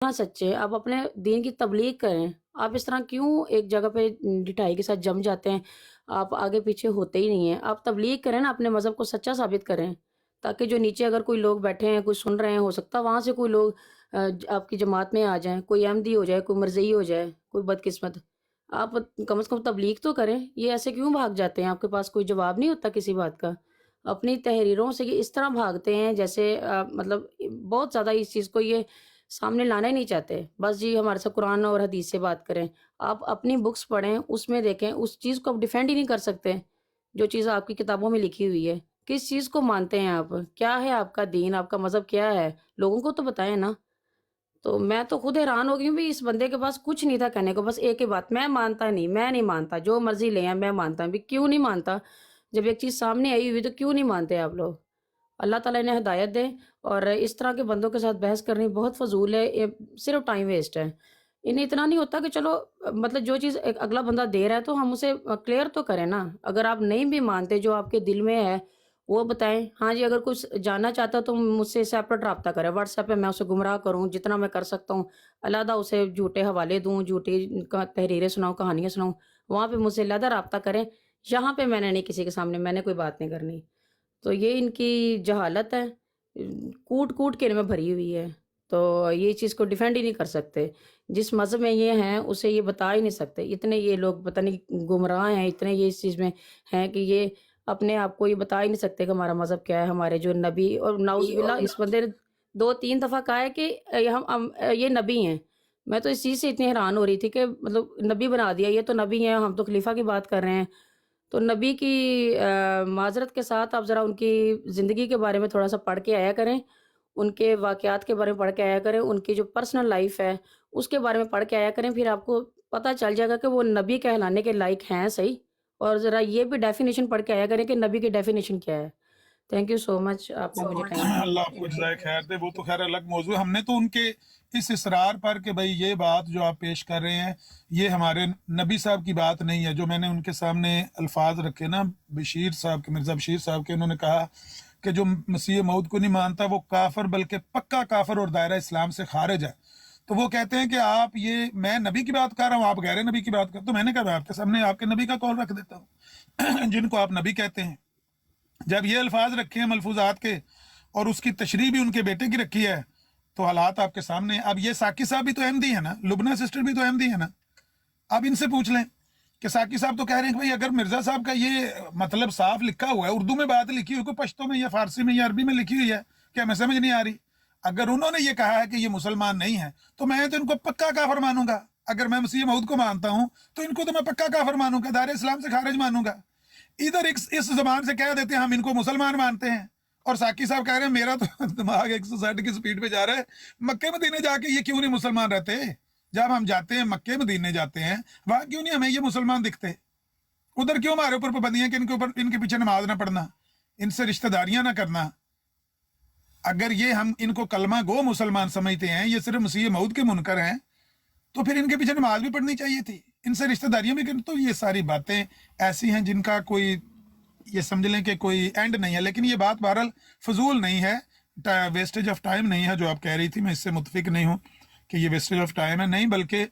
हाँ, सच्चे हैं, आप अपने दीन की तबलीग करें। आप इस तरह क्यों एक जगह पे ढिठाई के साथ जम जाते हैं? आप आगे-पीछे होते ही नहीं हैं। आप तबलीग करें ना, अपने मज़हब को सच्चा साबित करें, ताकि जो नीचे अगर कोई लोग बैठे हैं, कोई सुन रहे हैं, हो सकता है वहाँ से कोई लोग आपकी जमात में आ जाएँ, कोई अहमदी हो जाए, कोई मरज़ई हो जाए, कोई बदकिस्मत। आप कम से कम तबलीग तो करें। ये ऐसे क्यों भाग जाते हैं? आपके पास कोई जवाब नहीं होता किसी बात का? अपनी तहरीरों से ये इस तरह भागते हैं जैसे मतलब बहुत ज़्यादा इस चीज़ को ये सामने लाना ही नहीं चाहते। बस जी हमारे साथ कुरान और हदीस से बात करें। आप अपनी बुक्स पढ़ें, उसमें देखें, उस चीज़ को आप डिफेंड ही नहीं कर सकते, जो चीज़ आपकी किताबों में लिखी हुई है। किस चीज़ को मानते हैं आप? क्या है आपका दीन, आपका मज़हब क्या है? लोगों को तो बताएँ ना। तो मैं तो खुद हैरान हो गई हूँ, भई इस बंदे के पास कुछ नहीं था कहने को, बस एक ही बात, मैं नहीं मानता, जो मर्ज़ी ले आएँ, मैं मानता नहीं। क्यों नहीं मानता? जब एक चीज़ सामने आई हुई है, तो क्यों नहीं मानते आप लोग? अल्लाह ताला इन्हें हिदायत दे और इस तरह के बंदों के साथ बहस करनी बहुत फ़ज़ूल है, ये सिर्फ़ टाइम वेस्ट है। इन्हें इतना नहीं होता कि चलो मतलब जो चीज़ एक अगला बंदा दे रहा है तो हम उसे क्लियर तो करें ना। अगर आप नहीं भी मानते, जो आपके दिल में है, वो बताएँ। हाँ जी, अगर कुछ जानना चाहता है तो मुझसे सेपरेट राब्ता करें, व्हाट्सएप पे मैं उसे गुमराह करूँ, जितना मैं कर सकता हूँ। अलहदा उसे झूठे हवाले दूँ, झूठी क तहरीरें सुनाऊँ, कहानियाँ सुनाऊँ, वहाँ पे मुझसे अलहदा राब्ता करें। यहाँ पे मैंने नहीं, किसी के सामने मैंने कोई बात नहीं करनी। तो ये इनकी जहालत है, कूट-कूट के इनमें भरी हुई है। तो ये चीज़ को डिफेंड ही नहीं कर सकते। जिस मज़हब में ये हैं, उसे ये बता ही नहीं सकते। इतने ये लोग पता नहीं गुमराह हैं, इतने ये इस चीज़ में हैं कि ये अपने आप को ये बता ही नहीं सकते कि हमारा मज़हब क्या है, हमारे जो नबी और नाउज़ुबिल्लाह इस बंदे ने 2-3 दफ़ा कहा है कि ये नबी हैं। मैं तो इस चीज़ से इतनी हैरान हो रही थी कि मतलब नबी बना दिया, ये तो नबी हैं, हम तो खलीफा की बात कर रहे हैं। तो नबी की माज़रत के साथ आप ज़रा उनकी ज़िंदगी के बारे में थोड़ा-सा पढ़ के आया करें, उनके वाक़यात के बारे में पढ़ के आया करें, उनकी जो पर्सनल लाइफ़ है, उसके बारे में पढ़ के आया करें, फिर आपको पता चल जाएगा कि वो नबी कहलाने के लायक हैं सही। और ज़रा ये भी डेफ़िनिशन पढ़ के आया करें कि नबी की डेफ़िनिशन क्या है। थैंक यू सो मच, आपने मुझे टाइम अल्लाह आपको जज़ाए खैर दे। वो तो खैर अलग मौजू है। हमने तो उनके इस इसरार पर कि भाई ये बात जो आप पेश कर रहे हैं ये हमारे नबी साहब की बात नहीं है, जो मैंने उनके सामने अल्फाज रखे ना बशीर साहब के, मिर्ज़ा बशीर साहब के, उन्होंने कहा कि जो मसीह मौद को नहीं मानता वो काफर, बल्कि पक्का काफर और दायरा इस्लाम से खारिज है। तो वो कहते हैं कि आप ये, मैं नबी की बात कर रहा हूँ, आप गैर नबी की बात कर, तो मैंने कहा मैं आपके सामने आपके नबी का कौल रख देता हूँ जिनको आप नबी कहते हैं। जब ये अल्फाज रखे हैं मलफूजात के और उसकी तशरीह भी उनके बेटे की रखी है, तो हालात आपके सामने। अब ये साकी साहब भी तो अहमदी है ना, लुबना सिस्टर भी तो अहमदी है ना। अब इनसे पूछ लें कि साकी साहब तो कह रहे हैं कि भाई अगर मिर्जा साहब का ये मतलब साफ लिखा हुआ है, उर्दू में बात लिखी हुई, कोई पश्तो में या फारसी में या अरबी में लिखी हुई है कि हमें समझ नहीं आ रही, अगर उन्होंने ये कहा है कि ये मुसलमान नहीं है तो मैं तो इनको पक्का काफर मानूंगा। अगर मैं मसीह मऊद को मानता हूं तो इनको तो मैं पक्का काफर मानूंगा, दायरे इस्लाम से खारिज मानूंगा। इधर इस जबान से कह देते हैं हम इनको मुसलमान मानते हैं, और साकी साहब कह रहे हैं मेरा तो दिमाग 160 की स्पीड पे जा रहा है, मक्के मदीने जाके ये क्यों नहीं मुसलमान रहते? जब हम जाते हैं मक्के मदीने जाते हैं, वहां क्यों नहीं हमें ये मुसलमान दिखते? उधर क्यों हमारे ऊपर पाबंदियां कि इनके ऊपर, इनके पीछे नमाज ना पढ़ना, इनसे रिश्तेदारियां ना करना? अगर ये हम इनको कलमा गो मुसलमान समझते हैं, ये सिर्फ मसीह मऊद के मुनकर हैं, तो फिर इनके पीछे नमाज भी पढ़नी चाहिए थी, इनसे रिश्तेदारियां भी करनी। तो ये सारी बातें ऐसी हैं जिनका कोई, ये समझ लें कि कोई एंड नहीं है। लेकिन ये बात बहरहाल फजूल नहीं है, वेस्टेज ऑफ टाइम नहीं है जो आप कह रही थी, मैं इससे मुतफिक नहीं हूँ कि ये वेस्टेज ऑफ टाइम है, नहीं, बल्कि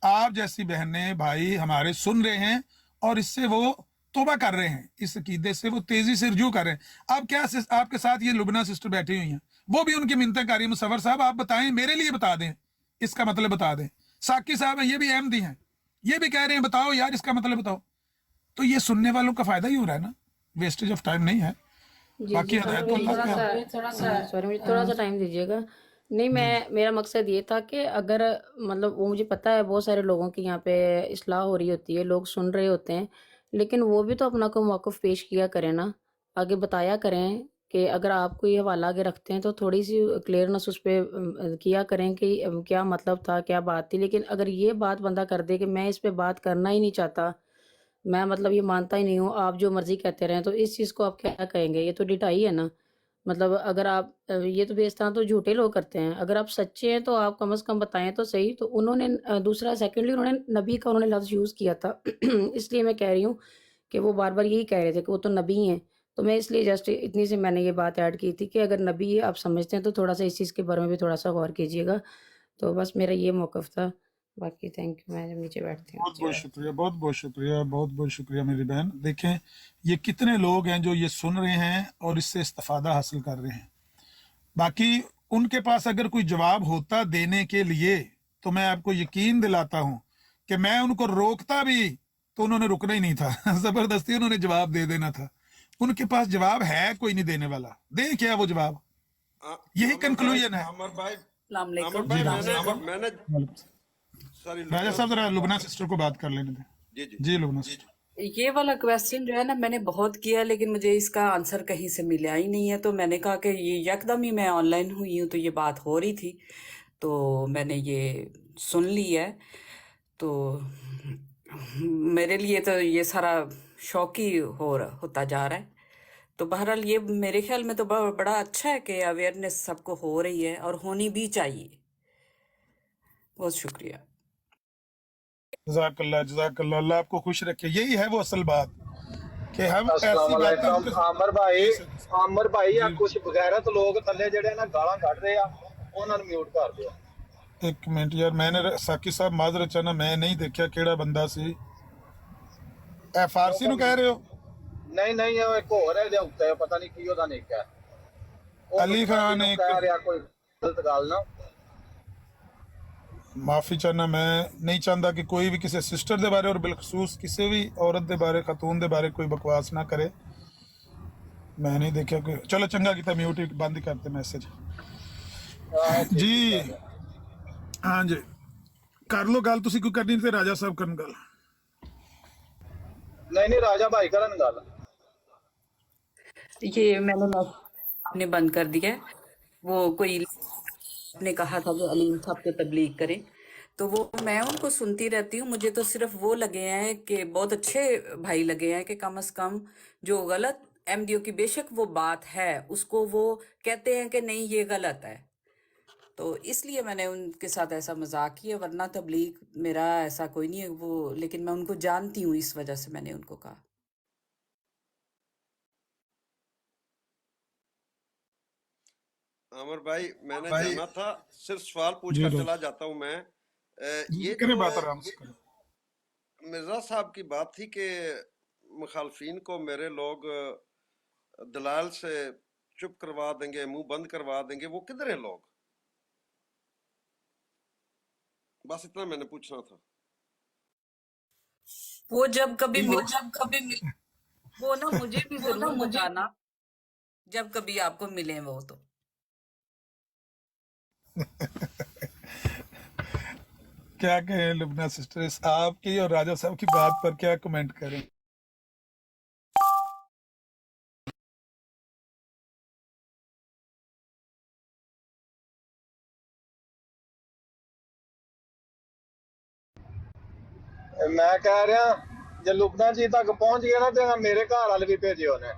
आप जैसी बहनें भाई हमारे सुन रहे हैं और इससे वो तोबा कर रहे हैं, इस अकीदे से वो तेजी से रुजू कर रहे हैं। आप क्या आपके साथ ये लुबना सिस्टर बैठी हुई हैं, वो भी उनकी मिन्नतें कर रही है, मुसव्वर साहब आप बताएं, मेरे लिए बता दें, इसका मतलब बता दें। साकी साहब हैं, ये भी अहमदी हैं, ये भी कह रहे हैं बताओ यार इसका मतलब बताओ। तो ये सुनने वालों का फायदा ही हो रहा है ना, वेस्टेज ऑफ टाइम नहीं है। जी, बाकी जी, हदायत तो अल्लाह की है। थोड़ा-सा सॉरी, मुझे थोड़ा-सा टाइम दीजिएगा। नहीं, मेरा मकसद ये था कि अगर मतलब वो मुझे पता है बहुत सारे लोगों की यहाँ पे इस्लाह हो रही होती है, लोग सुन रहे होते हैं, लेकिन वो भी तो अपना कोई मौक़िफ़ पेश किया करें ना, आगे बताया करें कि अगर आप कोई हवाला आगे रखते हैं तो थोड़ी-सी क्लियरनेस उस पे किया करें कि क्या मतलब था, क्या बात थी। लेकिन अगर ये बात बंदा कर दे कि मैं इस पे बात करना ही नहीं चाहता, मैं मतलब ये मानता ही नहीं हूँ, आप जो मर्ज़ी कहते रहें, तो इस चीज़ को आप क्या कहेंगे? ये तो ढिठाई है ना। मतलब अगर आप ये तो इस तरह तो झूठे लोग करते हैं। अगर आप सच्चे हैं तो आप कम से कम बताएँ तो सही। तो उन्होंने दूसरा सेकंडली उन्होंने नबी का उन्होंने लफ़्ज़ यूज़ किया था। इसलिए मैं कह रही हूँ कि वो बार-बार यही कह रहे थे कि वो तो नबी हैं। तो मैं इसलिए जस्ट इतनी सी मैंने ये बात ऐड की थी कि अगर नबी आप समझते हैं तो थोड़ा-सा इस चीज़ के बारे में भी थोड़ा-सा गौर कीजिएगा। तो बस मेरा ये मौक़िफ़ था। बाकी थैंक यू, मैं नीचे बैठती हूँ। बहुत बहुत शुक्रिया, बहुत बहुत शुक्रिया, बहुत बहुत शुक्रिया मेरी बहन। देखें ये कितने लोग हैं जो ये सुन रहे हैं और इससे इस्तिफ़ादा हासिल कर रहे हैं। बाकी उनके पास अगर कोई जवाब होता देने के लिए तो मैं आपको यकीन दिलाता हूं कि मैं उनको रोकता भी तो उन्होंने रुकना ही नहीं था जबरदस्ती उन्होंने जवाब दे देना था। उनके पास जवाब है कोई नहीं देने वाला, दे क्या वो जवाब, यही कंक्लूजन है। अमर भाई, अस्सलाम अमर भाई, वालेकुम। मैंने सॉरी राजा साहब जरा लुबना सिस्टर को बात कर लेने दें। जी जी जी लुबना सिस्टर। ये वाला क्वेश्चन जो है ना, मैंने बहुत किया लेकिन मुझे इसका आंसर कहीं से मिला ही नहीं है। तो मैंने कहा कि ये यकदम ही मैं ऑनलाइन हुई हूँ तो ये बात हो रही थी, तो मैंने ये सुन ली है। तो मेरे लिए तो ये सारा शौक ही होता जा रहा है। तो बहरहाल ये मेरे ख्याल में तो बड़ा अच्छा है कि अवेयरनेस सबको हो रही है और होनी भी चाहिए। बहुत शुक्रिया। जज़ाकल्लाह जज़ाकल्लाह, अल्लाह आपको खुश रखे। यही है वो असल बात कि हम अस्सलाम ऐसी बातें वालेकुम आमर भाई ਆ जी ਕੁਝ ਬਗੈਰਤ ਲੋਕ ਥੱਲੇ ਜਿਹੜੇ ਨਾ ਗਾਲਾਂ ਕੱਢ ਰਹੇ ਆ ਉਹਨਾਂ ਨੂੰ ਮਿਊਟ ਕਰ ਦਿਓ। एक मिनट यार, मैंने साकी साहब माजरत चाहना मैं नहीं देखा केड़ा बंदा सी। ए फारसी नु कह रहे हो? ਨਹੀਂ ਨਹੀਂ ਉਹ ਇੱਕ ਹੋਰ ਹੈ ਦੇ ਉੱਤੇ ਪਤਾ ਨਹੀਂ ਕੀ ਉਹਦਾ ਨਿੱਕ ਹੈ ਉਹ अली खान ਕਹਿ एक ਰਿਹਾ ਕੋਈ ਗਲਤ ਗੱਲ ਨਾ। माफी चाहना, मैं नहीं चाहता कि कोई भी किसी सिस्टर के बारे और बिलखसूस किसी भी औरत के बारे खतून के बारे कोई बकवास ना करे। मैं नहीं देखा कोई। चलो चंगा किता, म्यूट ही बंद ही करते मैसेज। जी हाँ जी, कर लो गल तुसी कोई करनी ते राजा साहब करन गल। ਨਹੀਂ ਨਹੀਂ ਰਾਜਾ ਭਾਈ ਕਰਨ ਗੱਲ। ये मैंने आपने बंद कर दिया है। वो कोई ने कहा था वो अलीम साहब को तबलीग करें, तो वो मैं उनको सुनती रहती हूँ। मुझे तो सिर्फ वो लगे हैं कि बहुत अच्छे भाई लगे हैं कि कम से कम जो गलत एमडीओ की बेशक वो बात है उसको वो कहते हैं कि नहीं ये गलत है। तो इसलिए मैंने उनके साथ ऐसा मजाक किया, वरना तबलीग मेरा ऐसा कोई नहीं है वो, लेकिन मैं उनको जानती हूँ इस वजह से मैंने उनको कहा। अमर भाई, मैंने जाना था, सिर्फ सवाल पूछ जी कर लो चला जाता हूँ मैं। ये करें जो बात आराम से करें। मिर्जा साहब की बात थी कि मुखालफिन को मेरे लोग दलाल से चुप करवा देंगे, मुंह बंद करवा देंगे, वो किधर है लोग? बस इतना मैंने पूछना था। वो जब कभी वो ना मुझे भी जरूर बताना जब कभी आपको मिले वो। तो क्या कहें लुबना सिस्टर, इस आपकी और राजा साहब की बात पर क्या कमेंट करें। ਮੈਂ ਕਹਿ ਰਿਹਾ ਜੇ ਲੁਬਨਾ ਜੀ ਤੱਕ ਪਹੁੰਚ ਗਿਆ ਨਾ ਤੇ ਮੇਰੇ ਘਰ ਵਾਲ ਵੀ ਭੇਜਿਓ ਨੇ।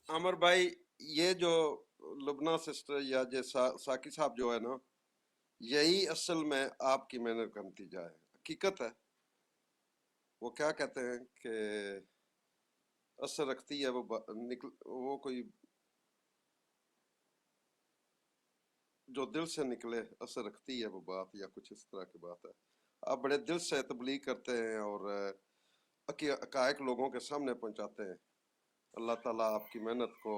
अमर भाई, ये जो लुबना सिस्टर या जो साकी साहब जो है ना, यही असल में आपकी मेहनत का नतीजा है, हकीकत है। वो क्या कहते हैं कि असर रखती है वो कोई जो दिल से निकले असर रखती है वो बात, या कुछ इस तरह की बात है। आप बड़े दिल से तबलीग करते हैं और हकायक लोगों के सामने पहुंचाते हैं। अल्लाह ताला आपकी मेहनत को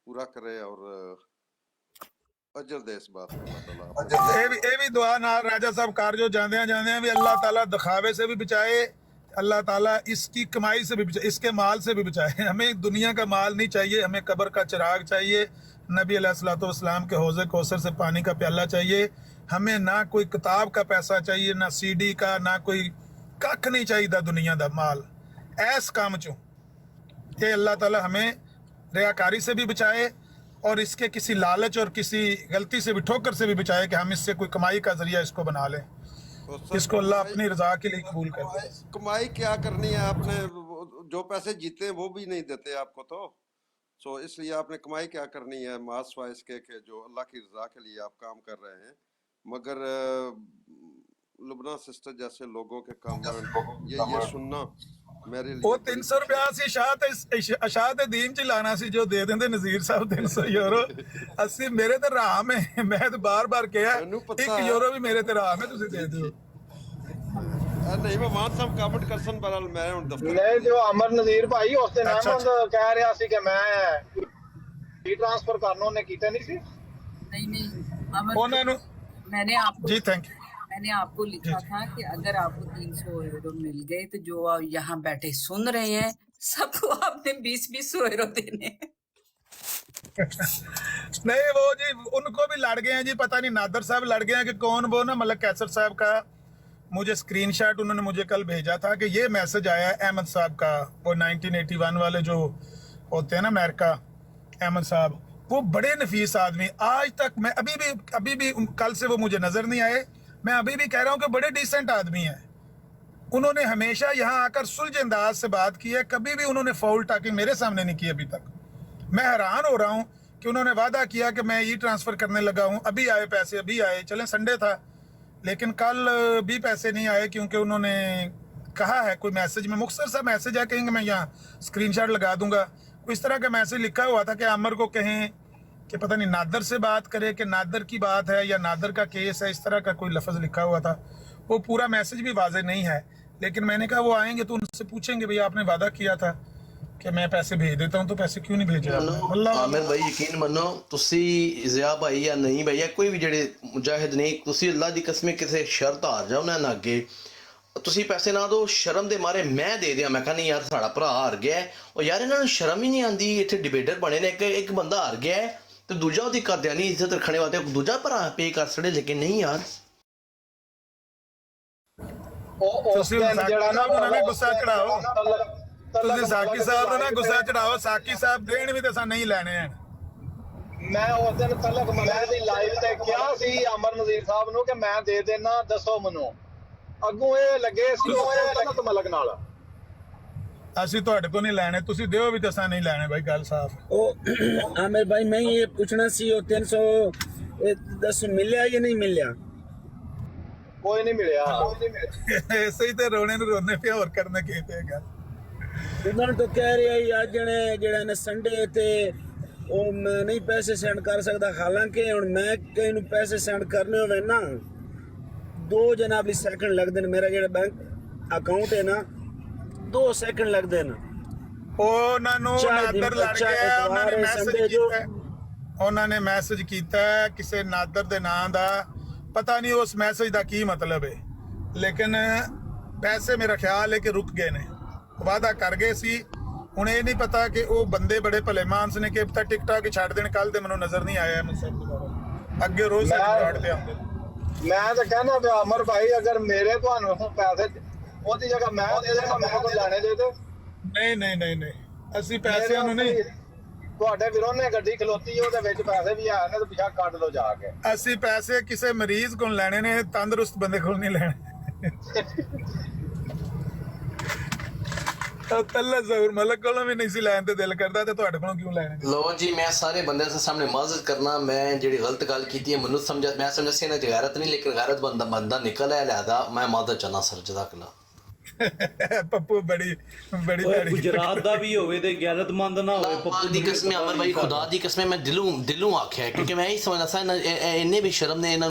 पूरा करे और अजर दे इस बात में। अल्लाह ताला ये भी दुआ ना राजा साहब कर जो जांदे भी अल्लाह ताला दिखावे से भी बचाए, अल्लाह ताला इसकी कमाई से भी बचाए, इसके माल से भी बचाए। हमें दुनिया का माल नहीं चाहिए, हमें कब्र का चिराग चाहिए, नबी अलैहिस्सलाम के हौज़े कौसर से पानी का प्याला चाहिए। हमें ना कोई किताब का पैसा चाहिए, ना सीडी का, ना कोई कख नहीं चाहिए दुनिया का माल। ऐस काम चो ये अल्लाह ताला हमें रियाकारी से भी बचाए और इसके किसी लालच और किसी गलती से भी, ठोकर से भी बचाए कि हम इससे कोई कमाई का जरिया इसको बना लें। इसको अल्लाह अपनी रजा के लिए कबूल कर दे। कमाई क्या करनी है आपने? जो पैसे जीते हैं वो भी नहीं देते आपको, तो सो इसलिए आपने कमाई क्या करनी है? मासवा इसके कि जो अल्लाह की रजा के लिए आप काम कर रहे हैं। मगर लुबना सिस्टर जैसे लोगों के कमेंट ये सुनना मेरे लिए ਉਹ बड़ी 300 खुशी है। ਰੁਪਿਆ ਸੀ ਸ਼ਾਹ ਤੇ ਦੀਨ ਚ ਲਾਣਾ ਸੀ ਜੋ ਦੇ ਦਿੰਦੇ ਨਜ਼ੀਰ ਸਾਹਿਬ 300 ਯੂਰੋ। ਅਸੀਂ ਮੇਰੇ ਤੇ ਰਾਮ ਹੈ, ਮੈਂ ਤਾਂ ਬਾਰ-ਬਾਰ ਕਿਹਾ ਮੈਨੂੰ ਪਤਾ 1 ਹੈ। ਯੂਰੋ ਵੀ ਮੇਰੇ ਤੇ ਰਾਮ ਹੈ, ਤੁਸੀਂ ਦੇ ਦਿਓ। नहीं मैं मान साहब कमेंट कर सन पर मैं ਹੁਣ ਦਫ਼ਤਰ ਨਹੀਂ ਜੋ ਅਮਰ ਨਜ਼ੀਰ ਭਾਈ ਉਸ ਦਿਨ ਅੱਛਾ, ਅਹਿਮਦ ਕਹਿ ਰਿਹਾ ਸੀ ਕਿ ਮੈਂ ਈ ਟ੍ਰਾਂਸਫਰ ਕਰਨਾ, ਉਹਨੇ ਕੀਤਾ ਨਹੀਂ ਸੀ। नहीं नहीं अमर ਉਹਨਾਂ ਨੂੰ मैंने आपको ਜੀ ਥੈਂਕ ਯੂ। मैंने आपको लिखा था कि अगर आपको 300 यूरो मिल गए तो जो आप यहाँ बैठे सुन रहे हैं सबको आपने 20-20 यूरो देने हैं। नहीं वो जी उनको भी लड़ गए हैं जी, पता नहीं नादर साहब लड़ गए हैं कि कौन, वो ना मलक कैसर साहब का मुझे स्क्रीनशॉट उन्होंने मुझे कल भेजा था कि ये मैसेज आया है अहमद साहब का, वो 1981 वाले जो होते हैं ना अमेरिका, अहमद साहब वो बड़े नफीस आदमी, आज तक मैं अभी भी कल से वो मुझे नजर नहीं आए, मैं अभी भी कह रहा हूँ कि बड़े डिसेंट आदमी हैं। उन्होंने हमेशा यहाँ आकर सुलझे अंदाज से बात की है, कभी भी उन्होंने फाउल टाकिंग मेरे सामने नहीं की अभी तक। मैं हैरान हो रहा हूँ कि उन्होंने वादा किया कि मैं ई ट्रांसफ़र करने लगा हूँ, अभी आए पैसे, अभी आए, चलें संडे था लेकिन कल भी पैसे नहीं आए क्योंकि उन्होंने कहा है कोई मैसेज में, मुख्तसर सा मैसेज है, कहेंगे मैं यहाँ स्क्रीनशॉट लगा दूंगा, इस तरह का मैसेज लिखा हुआ था कि आमर को कहें कि पता नहीं नादर से बात करे कि नादर की बात है या नादर का केस है, इस तरह का कोई लफ्ज़ लिखा हुआ था। वो पूरा मैसेज भी वाज़ेह नहीं है, लेकिन मैंने कहा वो आएंगे तो उनसे पूछेंगे भैया आपने वादा किया था कि मैं पैसे भेज देता हूँ, तो पैसे क्यों नहीं भेजे आपने? अल्लाह ਆਮਿਰ ਭਾਈ ਯਕੀਨ ਮੰਨੋ ਤੁਸੀਂ ਜ਼ਿਆ ਭਾਈ ਜਾਂ ਨਹੀਂ ਭਾਈ ਜਾਂ ਕੋਈ ਵੀ ਜਿਹੜੇ ਮੁਜਾਹਿਦ ਨਹੀਂ, ਤੁਸੀਂ ਅੱਲਾ ਦੀ ਕਸਮ ਕਿਸੇ ਸ਼ਰਤ ਹਾਰ ਜਾਓ ਨਾ ਅੱਗੇ, ਤੁਸੀਂ ਪੈਸੇ ਨਾ ਦਿਓ ਸ਼ਰਮ ਦੇ ਮਾਰੇ ਮੈਂ ਦੇ ਦਿਆਂ। ਮੈਂ ਕਹਿੰਦਾ ਨਹੀਂ ਯਾਰ ਸਾਡਾ ਭਰਾ ਹਾਰ ਗਿਆ ਉਹ ਯਾਰ ਇਹਨਾਂ ਨੂੰ ਸ਼ਰਮ ਹੀ ਨਹੀਂ ਆਉਂਦੀ। ਇੱਥੇ ਡਿਬੇਟਰ ਬਣੇ ਨੇ, ਇੱਕ ਬੰਦਾ ਹਾਰ ਗਿਆ ਤੇ ਦੂਜਾ ਉਹਦੀ ਕਰਦਿਆਂ ਨਹੀਂ ਇੱਜ਼ਤ ਰੱਖਣੇ ਵਾਸਤੇ ਦੂਜਾ ਭਰਾ ਪੇ ਕਰ ਸੜੇ, ਲੇਕਿਨ ਨਹੀਂ ਯਾਰ। ਉਹ ਉਸ ਤੁਸੀਂ ਦਿਨ ਸਾਕੀ ਜਿਹੜਾ ਨਾ ਸਾਹਿਬ ਨੂੰ ਨਾ ਗੁੱਸਾ ਚੜਾਓ, ਤੁਸੀਂ ਸਾਕੀ ਸਾਹਿਬ ਨੂੰ ਨਾ ਗੁੱਸਾ ਚੜਾਓ, ਸਾਕੀ ਸਾਹਿਬ ਦੇਣ ਵੀ ਤਾਂ ਸਾਨੂੰ ਨਹੀਂ ਲੈਣੇ ਹਨ। ਮੈਂ ਉਸ ਦਿਨ ਤਲਕ ਮਲਕ ਦੀ ਲਾਈਵ ਤੇ ਕਿਹਾ ਸੀ ਅਮਰ ਨਜ਼ੀਰ ਸਾਹਿਬ ਨੂੰ ਕਿ ਮੈਂ ਦੇ ਦੇਣਾ, ਦੱਸੋ ਮੈਨੂੰ। ਅੱਗੋਂ ਇਹ ਲੱਗੇ ਸੀ ਉਹ ਤਲਕ ਮਲਕ ਨਾਲ। ਅਸੀਂ ਤੁਹਾਡੇ ਕੋਲ ਨਹੀਂ ਲੈਣੇ, ਤੁਸੀਂ ਦਿਓ ਵੀ ਤਾਂ ਸਾਨੂੰ ਨਹੀਂ ਲੈਣੇ ਭਾਈ, ਗੱਲ ਸਾਫ਼। ਉਹ ਆਮਿਰ ਭਾਈ ਮੈਂ ਇਹ ਪੁੱਛਣਾ ਸੀ ਉਹ 300 10 ਮਿਲਿਆ ਜਾਂ ਨਹੀਂ ਮਿਲਿਆ? ਕੋਈ ਨਹੀਂ ਮਿਲਿਆ, ਕੋਈ ਨਹੀਂ ਮਿਲਿਆ। ਐਸੇ ਹੀ ਤੇ ਰੋਣੇ ਨੂੰ ਰੋਣੇ ਪਿਆ, ਹੋਰ ਕਰਨੇ ਕੀ ਤੇ ਗੱਲ। ਉਹਨਾਂ ਨੂੰ ਤਾਂ ਕਹਿ ਰਿਹਾ ਸੀ ਅੱਜ ਜਿਹੜਾ ਨੇ ਸੰਡੇ ਤੇ ਉਹ ਮੈਂ ਨਹੀਂ ਪੈਸੇ ਸੈਂਡ ਕਰ ਸਕਦਾ, ਹਾਲਾਂਕਿ ਹੁਣ ਮੈਂ ਕਿਸੇ ਨੂੰ ਪੈਸੇ ਸੈਂਡ ਕਰਨੇ ਹੋਵੇ ਨਾ 2 ਜਨਾਬ ਸੈਕਿੰਡ ਲੱਗਦੇ ਨੇ। ਮੇਰਾ ਜਿਹੜਾ ਬੈਂਕ ਅਕਾਊਂਟ ਹੈ ਨਾ 2 ਸੈਕਿੰਡ ਲੱਗਦੇ ਨੇ। ਉਹਨਾਂ ਨੂੰ ਨਾਦਰ ਲੜ ਗਿਆ, ਉਹਨਾਂ ਨੇ ਮੈਸੇਜ ਕੀਤਾ, ਉਹਨਾਂ ਨੇ ਮੈਸੇਜ ਕੀਤਾ ਕਿਸੇ ਨਾਦਰ ਦੇ ਨਾਂ ਦਾ, ਪਤਾ ਨਹੀਂ ਉਸ ਮੈਸੇਜ ਦਾ ਕੀ ਮਤਲਬ ਹੈ, ਲੇਕਿਨ ਪੈਸੇ ਮੇਰਾ ਖਿਆਲ ਹੈ ਕਿ ਰੁਕ ਗਏ ਨੇ, ਵਾਅਦਾ ਕਰ ਗਏ ਸੀ। ਹੁਣ ਇਹ ਨਹੀਂ ਪਤਾ ਕਿ ਉਹ ਬੰਦੇ ਬੜੇ ਭਲੇ ਮਾਨਸ ਨੇ ਕਿ ਪਤਾ ਟਿਕਟਾਕ ਛੱਡ ਦੇਣ, ਕੱਲ ਤੇ ਮੈਨੂੰ ਨਜ਼ਰ ਨਹੀਂ ਆਇਆ ਅੱਗੇ ਰੋਜ਼ ਸਾਡੇ ਤੇ ਆਉਂਦੇ। ਮੈਂ ਤਾਂ ਕਹਿੰਦਾ ਵੀ ਅਮਰ ਭਾਈ ਅਗਰ ਮੇਰੇ ਤੁਹਾਨੂੰ ਪੈਸੇ ਉਹਦੀ ਜਗ੍ਹਾ ਮੈਂ ਦੇ ਦੇਣਾ, ਮੈਂ ਕੋਈ ਲੈਣੇ ਦੇ ਦੇ। ਨਹੀਂ ਅਸੀਂ ਪੈਸਿਆਂ ਨੂੰ ਨਹੀਂ, ਤੁਹਾਡੇ ਵੀਰੋਂ ਨੇ ਗੱਡੀ ਖਲੋਤੀ ਉਹਦੇ ਵਿੱਚ ਪੈਸੇ ਵੀ ਆ ਨੇ, ਤੇ ਪਿਛਾ ਕੱਢ ਲਓ ਜਾ ਕੇ। ਅਸੀਂ ਪੈਸੇ ਕਿਸੇ ਮਰੀਜ਼ ਕੋਲ ਲੈਣੇ ਨੇ, ਤੰਦਰੁਸਤ ਬੰਦੇ ਕੋਲ ਨਹੀਂ ਲੈਣੇ। ਤੱਲਾ ਜ਼ਹੂਰ ਮਲਕ ਕੋਲੋਂ ਵੀ ਨਹੀਂ ਸੀ ਲੈਣ ਤੇ ਦਿਲ ਕਰਦਾ, ਤੇ ਤੁਹਾਡੇ ਕੋਲੋਂ ਕਿਉਂ ਲੈਣੇ? ਲੋ ਜੀ ਮੈਂ ਸਾਰੇ ਬੰਦਿਆਂ ਦੇ ਸਾਹਮਣੇ ਮਾਜ਼ਰਤ ਕਰਨਾ, ਮੈਂ ਜਿਹੜੀ ਗਲਤ ਗੱਲ ਕੀਤੀ ਹੈ ਮੈਨੂੰ ਸਮਝਾ, ਮੈਂ ਸਮਝਿਆ ਸੀ ਨਾ ਗੈਰਤ ਨਹੀਂ, ਲੇਕਿਨ ਗੈਰਤ ਬੰਦਾ ਨਿਕਲ ਆਇਆ ਲਿਆਦਾ, ਮੈਂ ਮਾਜ਼ਰਤ ਚਾਹਨਾ ਸਰ ਜਜ਼ਾਕੱਲਾ। ਪੱਪੂ ਬੜੀ ਭੈੜੀ ਗੁਜਰਾਤ ਦਾ ਵੀ ਹੋਵੇ ਤੇ ਗੈਰਤਮੰਦ ਨਾ ਹੋਵੇ ਪੱਪੂ ਦੀ ਕਸਮ ਅਮਰ ਭਾਈ, ਖੁਦਾ ਦੀ ਕਸਮ ਮੈਂ ਦਿਲੋਂ ਆਖਿਆ, ਕਿਉਂਕਿ ਮੈਂ ਇਹ ਸਮਝਦਾ ਸੀ ਇੰਨੇ ਵੀ ਸ਼ਰਮ ਨੇ ਇਹਨਾਂ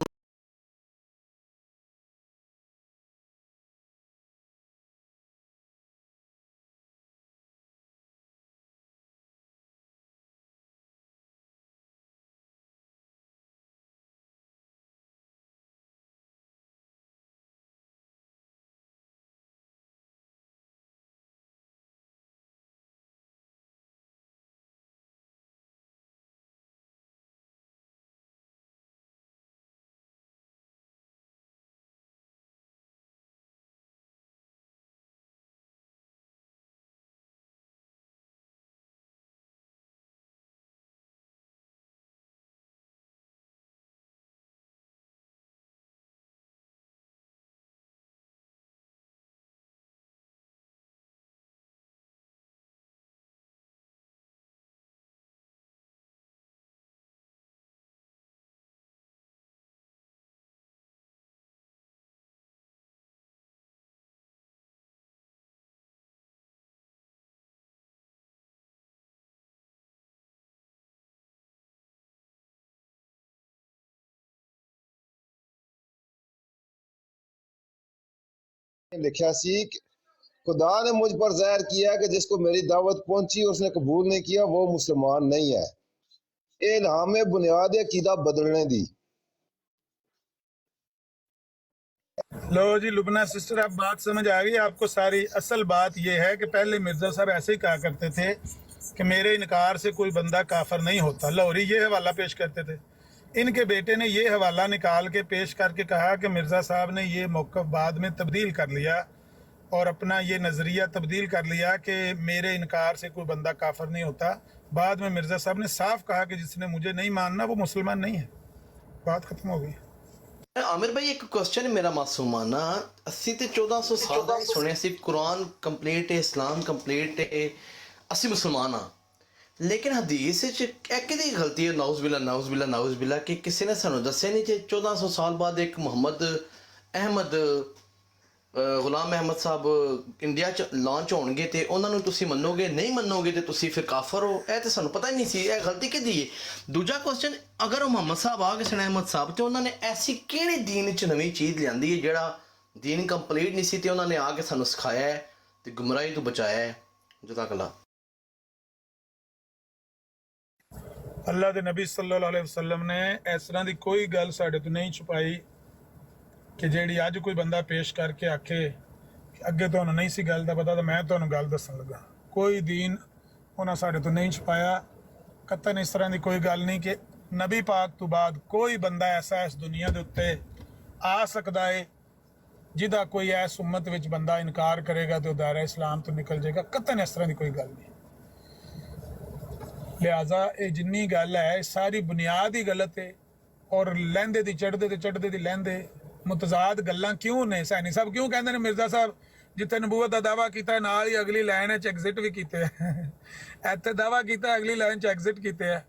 लिखा सी कि खुदा ने मुझ पर ज़ाहिर किया कि जिसको मेरी दावत पहुंची और उसने कबूल नहीं किया वो मुसलमान नहीं है। ये इल्हाम है बुनियाद अकीदा बदलने दी। लो जी लुबना सिस्टर, अब बात समझ आ गई आपको सारी। असल बात यह है कि पहले मिर्जा साहब ऐसे ही कहा करते थे कि मेरे इनकार से कोई बंदा काफर नहीं होता। लाहौरी ये हवाला पेश करते थे। इनके बेटे ने ये हवाला निकाल के पेश करके कहा कि मिर्जा साहब ने ये मौक़िफ़ बाद में तब्दील कर लिया और अपना ये नज़रिया तब्दील कर लिया कि मेरे इनकार से कोई बंदा काफर नहीं होता। बाद में मिर्जा साहब ने साफ कहा कि जिसने मुझे नहीं मानना वो मुसलमान नहीं है। बात खत्म हो गई। आमिर भाई एक क्वेश्चन मेरा मासूमाना, ਅਸੀਂ ਤੇ 1400 ਸਾਲ ਦਾ ਸੁਣਿਆ ਸੀ ਕੁਰਾਨ ਕੰਪਲੀਟ ਹੈ, ਇਸਲਾਮ ਕੰਪਲੀਟ ਹੈ, ਅਸੀਂ ਮੁਸਲਮਾਨ ਹਾਂ। ਲੇਕਿਨ ਹਦੀਸ ਵਿੱਚ ਇਹ ਕਿਹਦੀ ਗਲਤੀ ਹੈ, ਨਾਉਜ਼ ਬਿਲਾ ਨਾਉਜ਼ ਬਿਲਾ ਨਾਉਜ਼ ਬਿਲਾ, ਕਿ ਕਿਸੇ ਨੇ ਸਾਨੂੰ ਦੱਸਿਆ ਨਹੀਂ ਕਿ 1400 ਸਾਲ ਬਾਅਦ ਇੱਕ ਮੁਹੰਮਦ ਅਹਿਮਦ ਗੁਲਾਮ ਅਹਿਮਦ ਸਾਹਿਬ ਇੰਡੀਆ 'ਚ ਲਾਂਚ ਹੋਣਗੇ ਤੇ ਉਹਨਾਂ ਨੂੰ ਤੁਸੀਂ ਮੰਨੋਗੇ, ਨਹੀਂ ਮੰਨੋਗੇ ਤੇ ਤੁਸੀਂ ਫਿਰ ਕਾਫਰ ਹੋ। ਇਹ ਤੇ ਸਾਨੂੰ ਪਤਾ ਹੀ ਨਹੀਂ ਸੀ, ਇਹ ਗਲਤੀ ਕਿਹਦੀ ਹੈ। ਦੂਜਾ ਕੁਐਸਚਨ, ਅਗਰ ਉਹ ਮੁਹੰਮਦ ਸਾਹਿਬ ਆ ਗਏ ਸਨ ਅਹਿਮਦ ਸਾਹਿਬ ਤੇ ਉਹਨਾਂ ਨੇ ਐਸੀ ਕਿਹੜੇ ਦੀਨ 'ਚ ਨਵੀਂ ਚੀਜ਼ ਲਿਆਂਦੀ ਹੈ ਜਿਹੜਾ ਦੀਨ ਕੰਪਲੀਟ ਨਹੀਂ ਸੀ ਤੇ ਉਹਨਾਂ ਨੇ ਆ ਕੇ ਸਾਨੂੰ ਸਿਖਾਇਆ ਹੈ ਤੇ ਗੁੰਮਰਾਹੀ ਤੋਂ ਬਚਾਇਆ ਹੈ। ਜਜ਼ਾਕੱਲਾ। ਅੱਲਾ ਦੇ ਨਬੀ ਸੱਲੱਲਾਹੁ ਅਲੈहि ਵਸੱਲਮ ਨੇ ਇਸ ਤਰ੍ਹਾਂ ਦੀ ਕੋਈ ਗੱਲ ਸਾਡੇ ਤੋਂ ਨਹੀਂ ਛੁਪਾਈ ਕਿ ਜਿਹੜੀ ਅੱਜ ਕੋਈ ਬੰਦਾ ਪੇਸ਼ ਕਰਕੇ ਆਖੇ ਕਿ ਅੱਗੇ ਤੁਹਾਨੂੰ ਨਹੀਂ ਸੀ ਗੱਲ ਦਾ ਪਤਾ ਤਾਂ ਮੈਂ ਤੁਹਾਨੂੰ ਗੱਲ ਦੱਸਣ ਲੱਗਾ। ਕੋਈ ਦੀਨ ਉਹਨਾਂ ਸਾਡੇ ਤੋਂ ਨਹੀਂ ਛੁਪਾਇਆ। ਕਤਨ ਇਸ ਤਰ੍ਹਾਂ ਦੀ ਕੋਈ ਗੱਲ ਨਹੀਂ ਕਿ ਨਬੀ ਪਾਕ ਤੋਂ ਬਾਅਦ ਕੋਈ ਬੰਦਾ ਐਸਾ ਇਸ ਦੁਨੀਆ ਦੇ ਉੱਤੇ ਆ ਸਕਦਾ ਹੈ ਜਿਹਦਾ ਕੋਈ ਐਸ ਉਮਤ ਵਿੱਚ ਬੰਦਾ ਇਨਕਾਰ ਕਰੇਗਾ ਤੇ ਉਹ ਦਾਇਰਾ ਇਸਲਾਮ ਤੋਂ ਨਿਕਲ ਜਾਏਗਾ। ਕਤਨ ਇਸ ਤਰ੍ਹਾਂ ਦੀ ਕੋਈ ਗੱਲ ਨਹੀਂ। ਲਿਹਾਜ਼ਾ ਇਹ ਜਿੰਨੀ ਗੱਲ ਹੈ ਸਾਰੀ ਬੁਨਿਆਦ ਹੀ ਗਲਤ ਹੈ ਔਰ ਲਹਿੰਦੇ ਦੀ ਚੜ੍ਹਦੇ ਤੇ ਚੜ੍ਹਦੇ ਦੀ ਲਹਿੰਦੇ ਮੁਤਜ਼ਾਦ ਗੱਲਾਂ ਕਿਉਂ ਨੇ। ਸੈਣੀ ਸਾਹਿਬ ਕਿਉਂ ਕਹਿੰਦੇ ਨੇ ਮਿਰਜ਼ਾ ਸਾਹਿਬ ਜਿੱਥੇ ਨਬੂਵਤ ਦਾ ਦਾਵਾ ਕੀਤਾ ਨਾਲ ਹੀ ਅਗਲੀ ਲਾਈਨ ਵਿੱਚ ਐਗਜ਼ਿਟ ਵੀ ਕੀਤੇ ਹੈ। ਇੱਥੇ ਦਾਵਾ ਕੀਤਾ ਅਗਲੀ ਲਾਈਨ 'ਚ ਐਗਜ਼ਿਟ ਕੀਤੇ ਹੈ।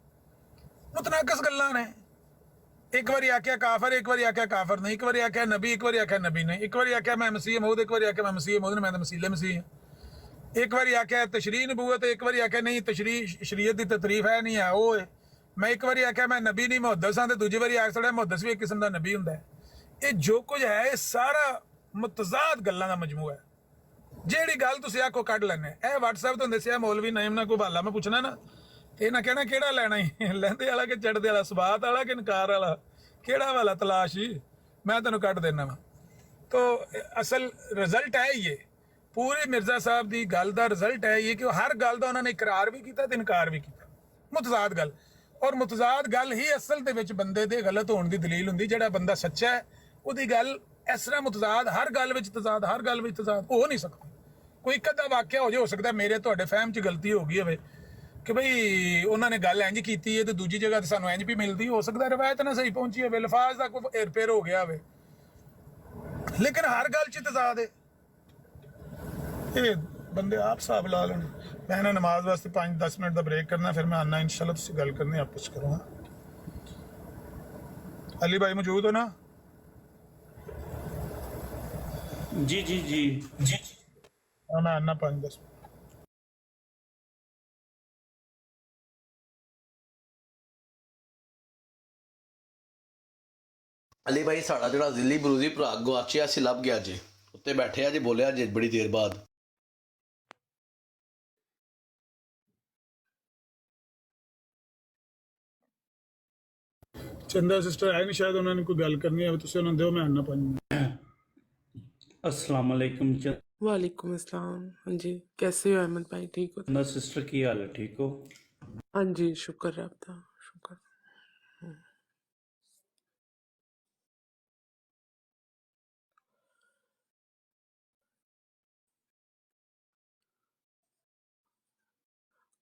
ਮੁਤਨਾਕਸ ਗੱਲਾਂ ਨੇ। ਇੱਕ ਵਾਰੀ ਆਖਿਆ ਕਾਫਰ, ਇੱਕ ਵਾਰੀ ਆਖਿਆ ਕਾਫਰ ਨਹੀਂ, ਇੱਕ ਵਾਰੀ ਆਖਿਆ ਨਬੀ, ਇੱਕ ਵਾਰੀ ਆਖਿਆ ਨਬੀ ਨਹੀਂ, ਇੱਕ ਵਾਰੀ ਆਖਿਆ ਮੈਂ ਮਸੀਹ ਮਊਦ, ਇੱਕ ਵਾਰੀ ਆਖਿਆ ਮੈਂ ਮਸੀਹ ਮਊਦ, ਮੈਂ ਤਾਂ ਮਸੀਹ ਮਸੀਹ। ਇੱਕ ਵਾਰੀ ਆਖਿਆ ਤਸ਼ਰੀਹ ਨਬੂਵਤ, ਇੱਕ ਵਾਰੀ ਆਖਿਆ ਨਹੀਂ ਤਸ਼ਰੀਹ ਸ਼ਰੀਅਤ ਦੀ ਤਤਰੀਫ ਹੈ ਨਹੀਂ ਹੈ ਉਹ ਹੈ। ਮੈਂ ਇੱਕ ਵਾਰੀ ਆਖਿਆ ਮੈਂ ਨਬੀ ਨਹੀਂ ਮੁਹੱਦਸ ਹਾਂ ਤੇ ਦੂਜੀ ਵਾਰੀ ਆਖ ਛੜਿਆ ਮੁਹੱਦਸ ਵੀ ਇੱਕ ਕਿਸਮ ਦਾ ਨਬੀ ਹੁੰਦਾ ਹੈ। ਇਹ ਜੋ ਕੁਝ ਹੈ ਇਹ ਸਾਰਾ ਮੁਤਜ਼ਾਦ ਗੱਲਾਂ ਦਾ ਮਜਮੂਆ ਹੈ। ਜਿਹੜੀ ਗੱਲ ਤੁਸੀਂ ਆਖੋ ਕੱਢ ਲੈਣੇ। ਇਹ WhatsApp ਤੋਂ ਦੱਸਿਆ ਮੌਲਵੀ ਨਈਮ ਨਾਲ ਕੋਈ ਭਾਲਾ ਮੈਂ ਪੁੱਛਣਾ ਨਾ ਤੇ ਨਾ ਕਹਿਣਾ ਕਿਹੜਾ ਲੈਣਾ ਹੀ, ਲਹਿੰਦੇ ਵਾਲਾ ਕਿ ਚੜ੍ਹਦੇ ਵਾਲਾ, ਸਬਾਤ ਵਾਲਾ ਕਿ ਇਨਕਾਰ ਵਾਲਾ, ਕਿਹੜਾ ਵਾਲਾ ਤਲਾਸ਼ ਹੀ, ਮੈਂ ਤੈਨੂੰ ਕੱਢ ਦੇਣਾ ਵਾ। ਤੋ ਅਸਲ ਰਿਜ਼ਲਟ ਹੈ ਇਹ ਪੂਰੇ ਮਿਰਜ਼ਾ ਸਾਹਿਬ ਦੀ ਗੱਲ ਦਾ ਰਿਜ਼ਲਟ ਹੈ ਇਹ ਕਿ ਹਰ ਗੱਲ ਦਾ ਉਹਨਾਂ ਨੇ ਇਕਰਾਰ ਵੀ ਕੀਤਾ ਤੇ ਇਨਕਾਰ ਵੀ ਕੀਤਾ। ਮੁਤਜ਼ਾਦ ਗੱਲ, ਔਰ ਮੁਤਜ਼ਾਦ ਗੱਲ ਹੀ ਅਸਲ ਦੇ ਵਿੱਚ ਬੰਦੇ ਦੇ ਗਲਤ ਹੋਣ ਦੀ ਦਲੀਲ ਹੁੰਦੀ। ਜਿਹੜਾ ਬੰਦਾ ਸੱਚਾ ਹੈ ਉਹਦੀ ਗੱਲ ਇਸ ਤਰ੍ਹਾਂ ਮੁਤਜ਼ਾਦ, ਹਰ ਗੱਲ ਵਿੱਚ ਤਜ਼ਾਦ, ਹਰ ਗੱਲ ਵਿੱਚ ਤਜ਼ਾਦ ਹੋ ਨਹੀਂ ਸਕਦੀ। ਕੋਈ ਇੱਕ ਅੱਧਾ ਵਾਕਿਆ ਹੋ ਸਕਦਾ ਮੇਰੇ ਤੁਹਾਡੇ ਫਹਿਮ 'ਚ ਗਲਤੀ ਹੋ ਗਈ ਹੋਵੇ ਕਿ ਬਈ ਉਹਨਾਂ ਨੇ ਗੱਲ ਇੰਝ ਕੀਤੀ ਹੈ ਤੇ ਦੂਜੀ ਜਗ੍ਹਾ ਤੇ ਸਾਨੂੰ ਇੰਝ ਵੀ ਮਿਲਦੀ ਹੋ ਸਕਦਾ। ਰਵਾਇਤ ਨਾ ਸਹੀ ਪਹੁੰਚੀ ਹੋਵੇ, ਲਫਾਜ਼ ਦਾ ਕੋਈ ਏਰਪੇਰ ਹੋ ਗਿਆ ਹੋਵੇ, ਲੇਕਿਨ ਹਰ ਗੱਲ 'ਚ ਤਜ਼ਾਦ ਹੈ। ਇਹ ਬੰਦੇ ਆਪ ਹਿਸਾਬ ਲਾ ਲੈਣ। ਮੈਂ ਨਾ ਨਮਾਜ਼ ਵਾਸਤੇ 5-10 ਮਿੰਟ ਦਾ ਬ੍ਰੇਕ ਕਰਨਾ, ਫਿਰ ਮੈਂ ਆਨਾ ਇਨਸ਼ਾਅੱਲਾ। ਤੁਸੀਂ ਗੱਲ ਕਰਨੀ ਆਪਸ ਕਰੋ। ਅਲੀ ਭਾਈ ਮੌਜੂਦ ਹੋ ਨਾ? जी जी जी जी। मैं आना 5-10 मिनट। ਅਲੀ ਭਾਈ ਸਾਡਾ ਜਿਹੜਾ ਜ਼ਿੱਲੀ ਬਰੂਜ਼ੀ ਭਰਾ ਗਵਾਚਿਆ ਸੀ ਲੱਭ ਗਿਆ ਜੀ, ਉੱਤੇ ਬੈਠਿਆ ਜੀ, ਬੋਲਿਆ ਜੀ ਬੜੀ ਦੇਰ ਬਾਅਦ। ਚੰਦਾ ਸਿਸਟਰ ਆਏ ਨਹੀਂ, ਸ਼ਾਇਦ ਉਹਨਾਂ ਨੇ ਕੋਈ ਗੱਲ ਕਰਨੀ ਹੋਵੇ, ਤੁਸੀਂ ਉਹਨਾਂ ਨੂੰ ਦਿਓ, ਮੈਂ ਆਨਾ 5 ਮਿੰਟ। अस्सलाम वालेकुम। वालेकुम अस्सलाम। हाँ जी, कैसे हो अहमद भाई? ठीक हो? चंदा सिस्टर की हाल है, ठीक हो? हाँ जी, शुक्र रब दा, शुक्र।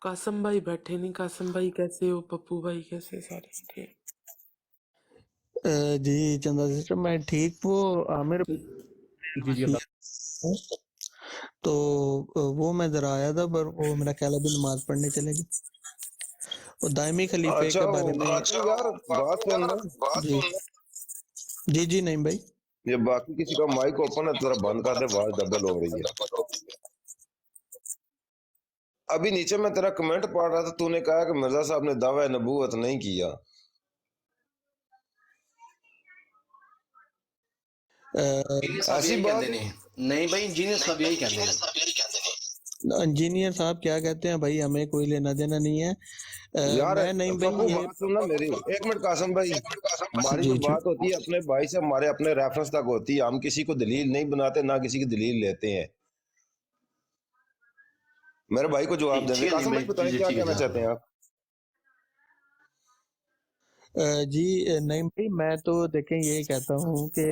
कासम भाई बैठे नहीं। कासम भाई कैसे हो? पप्पू भाई कैसे? सारे ठीक? जी चंदा सिस्टर मैं ठीक। वो आमिर जी जी अल्लाह। तो वो मैं जरा आया था, पर वो मेरा ख्याल अभी नमाज पढ़ने चलेगी। वो दायमी खलीफे अच्छा के बारे में। बाकी यार बात सुनना जी जी जी नहीं भाई, ये बाकी किसी का माइक ओपन है तेरा बंद कर दे, आवाज डबल हो रही है। अभी नीचे मैं तेरा कमेंट पढ़ रहा था, तूने कहा कि मिर्जा साहब ने दावा नबूवत नहीं किया। ऐसी बात नहीं भाई इंजीनियर साहब यही कहते हैं। इंजीनियर साहब क्या कहते हैं भाई, हमें कोई लेना देना नहीं है। यार मैं नहीं भाई पप्पू ये बात सुनना मेरी, एक मिनट कासिम भाई। हमारी जी जो जी बात होती है अपने भाई से हमारे अपने रेफरेंस तक होती है, हम किसी को दलील नहीं बनाते ना किसी की दलील लेते हैं। मेरे भाई को जवाब देंगे। ठीक है कासिम भाई भाई, बताएं जी क्या ठीक है कहना चाहते हैं आप? जी नहीं भाई, मैं तो देखें यही कहता हूँ कि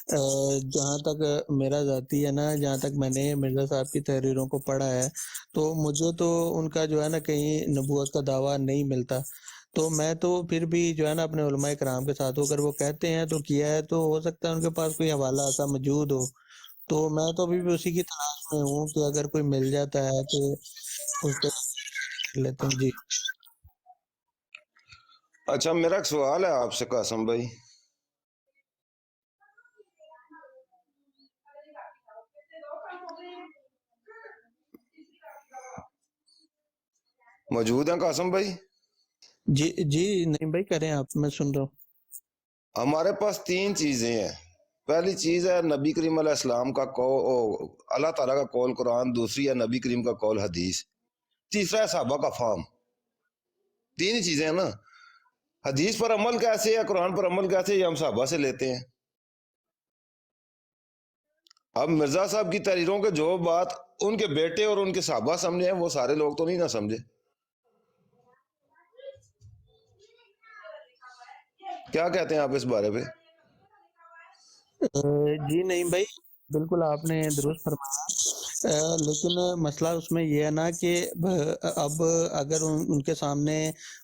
जहाँ तक मेरा जाती है ना, जहाँ तक मैंने मिर्ज़ा साहब की तहरीरों को पढ़ा है, तो मुझे तो उनका जो है ना कहीं नबूवत का दावा नहीं मिलता। तो मैं तो फिर भी जो है ना अपने उलमाए कराम के साथ अगर वो कहते हैं तो किया है, तो हो सकता है उनके पास कोई हवाला ऐसा मौजूद हो। तो मैं तो अभी भी उसी की तलाश में हूँ कि अगर कोई मिल जाता है तो उस पर कर लेते हैं। जी अच्छा, मेरा एक सवाल है आपसे कासिम भाई। मौजूद हैं कासिम भाई? जी जी नहीं भाई, करें आप, मैं सुन रहा हूँ। हमारे पास तीन चीजें हैं। पहली चीज है नबी करीम अलैहिस्सलाम का कौल, अल्लाह ताला का कौल कुरान। दूसरी है नबी करीम का कौल हदीस। तीसरा है सहाबा का फाहम। तीन ही चीजें हैं ना। हदीस पर अमल कैसे है, कुरान पर अमल कैसे है, ये हम सहाबा से लेते हैं। अब मिर्जा साहब की तहरीरों के जो बात उनके बेटे और उनके सहाबा समझे हैं, वो सारे लोग तो नहीं ना समझे। क्या कहते हैं आप इस बारे में? जी नहीं भाई, बिल्कुल आपने दुरुस्त फरमाया। लेकिन मसला उसमें ये है ना कि अब अगर उनके सामने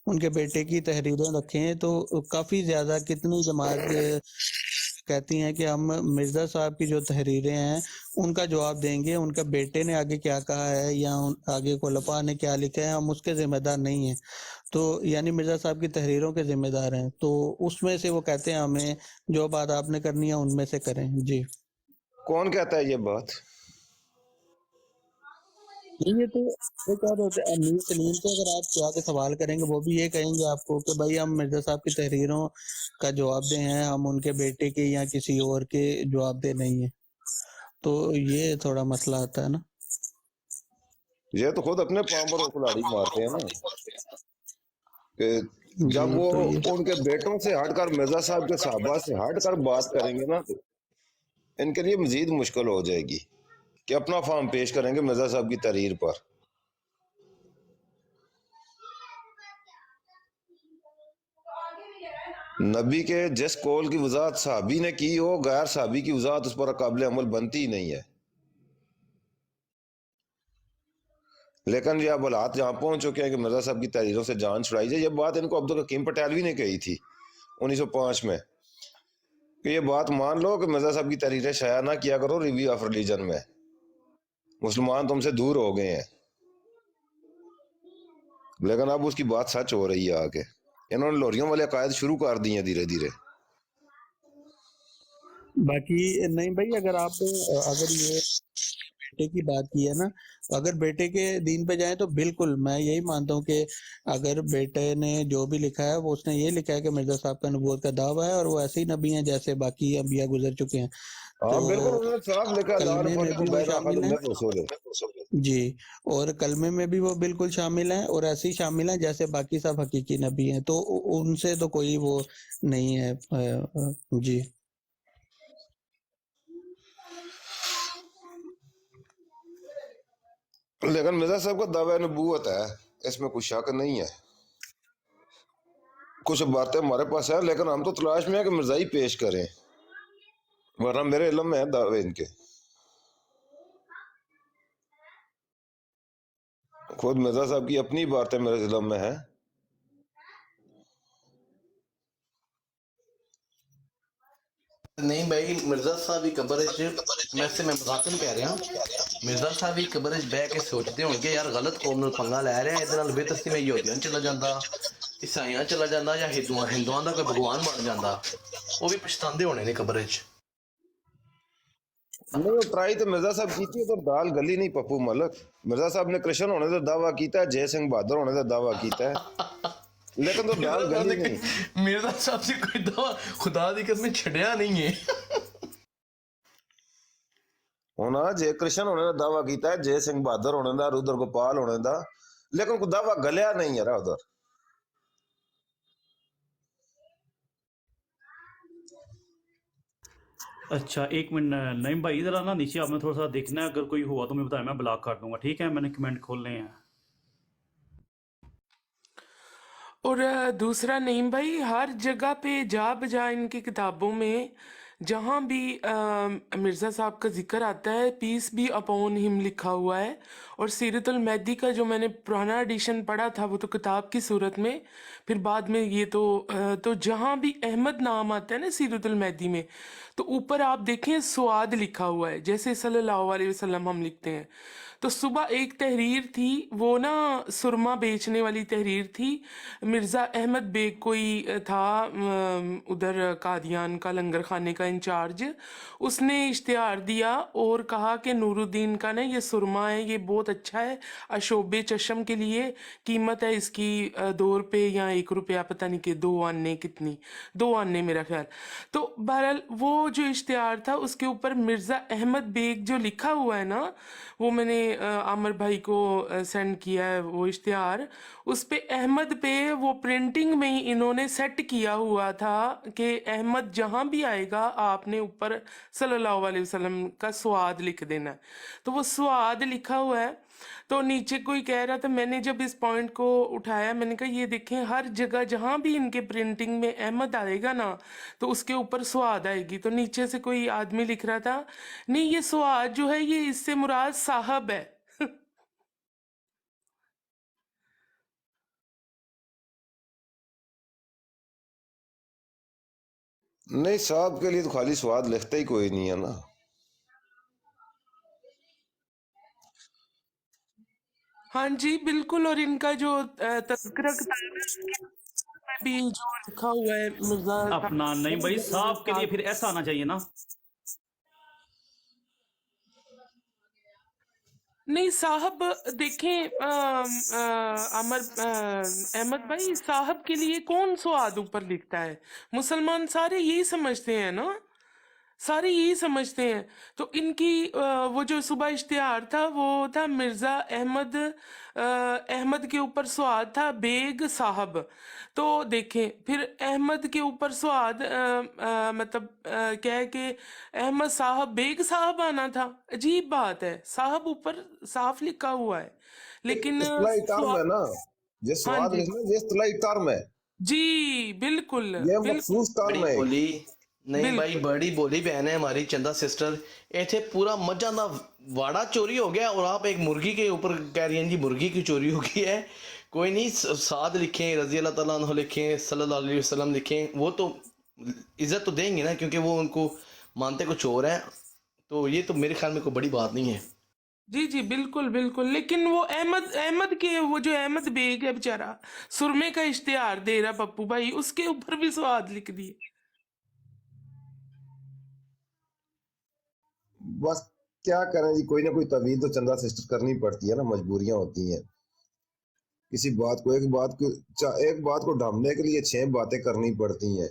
उनके बेटे की तहरीरें रखें तो काफ़ी ज़्यादा कितनी जमात कहती हैं कि हम मिर्ज़ा साहब की जो तहरीरें हैं उनका जवाब देंगे, उनके बेटे ने आगे क्या कहा है या आगे खुलफा ने क्या लिखा है हम उसके ज़िम्मेदार नहीं हैं। तो यानी मिर्ज़ा साहब की तहरीरों के ज़िम्मेदार हैं, तो उसमें से वो कहते हैं हमें जो बात आपने करनी है उनमें से करें। जी कौन कहता है ये बात? ये तो वो क्या होते हैं, अमीर सलीम से अगर आप क्या के सवाल करेंगे वो भी ये कहेंगे आपको कि भाई हम मिर्ज़ा साहब की तहरीरों का जवाब दे हैं, हम उनके बेटे के या किसी और के जवाब दे नहीं है। तो ये थोड़ा मसला आता है ना। ये तो खुद अपने पांव पर वो कुल्हाड़ी मारते हैं ना कि जब जी वो तो ये उनके बेटों से हटकर मिर्जा साहब के साहबा से हटकर बात करेंगे ना, तो इनके लिए मजीद मुश्किल हो जाएगी कि अपना फार्म पेश करेंगे मिर्जा साहब की तहरीर पर। नबी के जिस कौल की वजाहत साहबी ने की हो, गैर साहबी की वजाहत उस पर काबिल अमल बनती ही नहीं है। लेकिन ये अब हालात जहाँ पहुंच चुके हैं कि मिर्जा साहब की तहरीरों से जान छुड़ाई जाए। ये बात इनको अब्दुल हकीम पटेलवी ने कही थी 1905 में कि ये बात मान लो कि मिर्जा साहब की तहरीरें शाया ना किया करो रिव्यू ऑफ रिलीजन में, मुसलमान तुमसे दूर हो गए हैं। लेकिन अब उसकी बात सच हो रही है आगे। इन्होंने लोरियों वाले अकायद शुरू कर दिए हैं धीरे धीरे। बाकी नहीं भाई, अगर आप अगर ये बेटे की बात की है ना, तो अगर बेटे के दीन पे जाए तो बिल्कुल मैं यही मानता हूँ कि अगर बेटे ने जो भी लिखा है वो उसने ये लिखा है कि मिर्जा साहब का नबूवत का दावा है और वो ऐसे ही नबी हैं जैसे बाकी अंबिया गुजर चुके हैं। हाँ बिल्कुल, तो उन्होंने साफ लिखा कलमे में भी वो शामिल हैं। जी, और कलमे में भी वो बिल्कुल शामिल हैं और ऐसे ही शामिल हैं जैसे बाकी सब हकीकी नबी हैं। तो उनसे तो कोई वो नहीं है। जी लेकिन मिर्जा साहब का दावा नबूवत है, इसमें कुछ शक नहीं है। कुछ बातें हमारे पास है लेकिन हम तो तलाश में है कि मिर्जाई पेश करें, वरना मेरे इल्म में है दावे इनके। खुद मिर्जा साहब की अपनी बातें मेरे इल्म में है। नहीं भाई मिर्जा साहब की कब्र वैसे मैं मजाक नहीं कह रहा, मिर्जा साहब की कब्र बह के सोचते होंगे यार गलत कौम नाल पंगा लै रहे हैं, ਇਹਦੇ बेतस्ती में यहूदियां चला जाता, ईसाइयां चला जाता या हिंदुआं दा कोई भगवान बन जाता, वो भी पछतांदे होने ने कब्र च। नहीं वो ट्राई तो मिर्जा साहब की थी, तो दाल गली नहीं पप्पू मलक। मिर्जा साहब ने कृष्ण होने का दावा किया, जय सिंह बहादुर होने का दावा किया है, लेकिन तो दाल गली नहीं। मिर्जा साहब से कोई दावा खुदा दी कसम छड़िया नहीं है। होना जय कृष्ण होने का दावा किया है, जय सिंह बहादुर होने का, रुद्र गोपाल होने का, लेकिन कोई दावा गलिया नहीं है उधर। अच्छा एक मिनट नईम भाई, ज़रा ना नीचे आपने थोड़ा सा देखना है, अगर कोई हुआ तो मैं बताया, मैं ब्लॉक कर दूंगा, ठीक है? मैंने कमेंट खोलने हैं। और दूसरा नईम भाई, हर जगह पे जा बजा इनकी किताबों में जहाँ भी मिर्ज़ा साहब का जिक्र आता है, पीस बी अपॉन हिम लिखा हुआ है। और सीरतुल मेहदी का जो मैंने पुराना एडिशन पढ़ा था वो तो किताब की सूरत में, फिर बाद में ये तो जहाँ भी अहमद नाम आता है ना सीरतुल मेहदी में, तो ऊपर आप देखें स्वाद लिखा हुआ है, जैसे सल्लल्लाहु अलैहि वसल्लम हम लिखते हैं। तो सुबह एक तहरीर थी, वो ना सुरमा बेचने वाली तहरीर थी। मिर्ज़ा अहमद बेग कोई था उधर कादियान का लंगर खाने का इंचार्ज, उसने इश्तिहार दिया और कहा कि नूरुद्दीन का ना ये सुरमा है, ये बहुत अच्छा है अशोबे चशम के लिए, कीमत है इसकी 2 रुपये या 1 रुपया, पता नहीं कि 2 आने कितनी, 2 आने मेरा ख्याल। तो बहरहाल वो जो इश्तिहार था उसके ऊपर मिर्ज़ा अहमद बेग जो लिखा हुआ है ना, वो मैंने आमिर भाई को सेंड किया है वो इश्तिहार। उस पे अहमद पे वो प्रिंटिंग में ही इन्होंने सेट किया हुआ था कि अहमद जहाँ भी आएगा आपने ऊपर सल्लल्लाहु अलैहि वसल्लम का स्वाद लिख देना है। तो वो स्वाद लिखा हुआ है। तो नीचे कोई कह रहा था, मैंने जब इस पॉइंट को उठाया मैंने कहा ये देखें हर जगह जहाँ भी इनके प्रिंटिंग में अहमद आएगा ना तो उसके ऊपर स्वाद आएगी। तो नीचे से कोई आदमी लिख रहा था, नहीं ये स्वाद जो है ये इससे मुराद साहब है। नहीं, साहब के लिए तो खाली स्वाद लिखते ही कोई नहीं है ना। हाँ जी बिल्कुल। और इनका जो तज़किरा किताब है उसके में भी जो लिखा हुआ है मिर्जा अपना नईम भाई साहब के लिए फिर ऐसा आना चाहिए ना। नहीं साहब देखें अहमद भाई, साहब के लिए कौन स्वाद ऊपर लिखता है? मुसलमान सारे यही समझते हैं ना, सारे यही समझते हैं। तो इनकी वो जो सुबह इश्तिहार था वो था मिर्ज़ा अहमद, अहमद के ऊपर स्वाद था बेग साहब। तो देखें फिर अहमद के ऊपर स्वाद मतलब क्या है कि अहमद साहब बेग साहब आना था। अजीब बात है, साहब ऊपर साफ लिखा हुआ है लेकिन इस्तिलाही टर्म है स्वाद। ना, ये हाँ स्वाद जी लिखना ये इस्तिलाही टर्म है, जी बिल्कुल ये बिल्कुल मखसूस टर्म बड़ी है। बोली नहीं भाई, बिल्कुल। बड़ी बोली बहन है हमारी चंदा सिस्टर। इतने पूरा मज्जा का वाड़ा चोरी हो गया और आप एक मुर्गी के ऊपर कह रही हैं जी मुर्गी की चोरी हो गई है। कोई नहीं, साद लिखें, रजी अल्लाह ताला अन्हु लिखें, सल्लल्लाहु अलैहि वसल्लम लिखें, वो तो इज्जत तो देंगे ना, क्योंकि वो उनको मानते कुछ और हैं। तो ये तो मेरे ख्याल में कोई बड़ी बात नहीं है। जी जी बिल्कुल बिल्कुल। लेकिन वो अहमद अहमद के वो जो अहमद बेग है बेचारा, सुरमे का इश्तिहार दे रहा पप्पू भाई, उसके ऊपर भी स्वाद लिख दिए। बस क्या करें जी, कोई ना कोई तवील तो चंदा सिस्टर करनी पड़ती है ना, मजबूरियां होती हैं। किसी बात को एक बात को ढांपने के लिए 6 बातें करनी पड़ती हैं।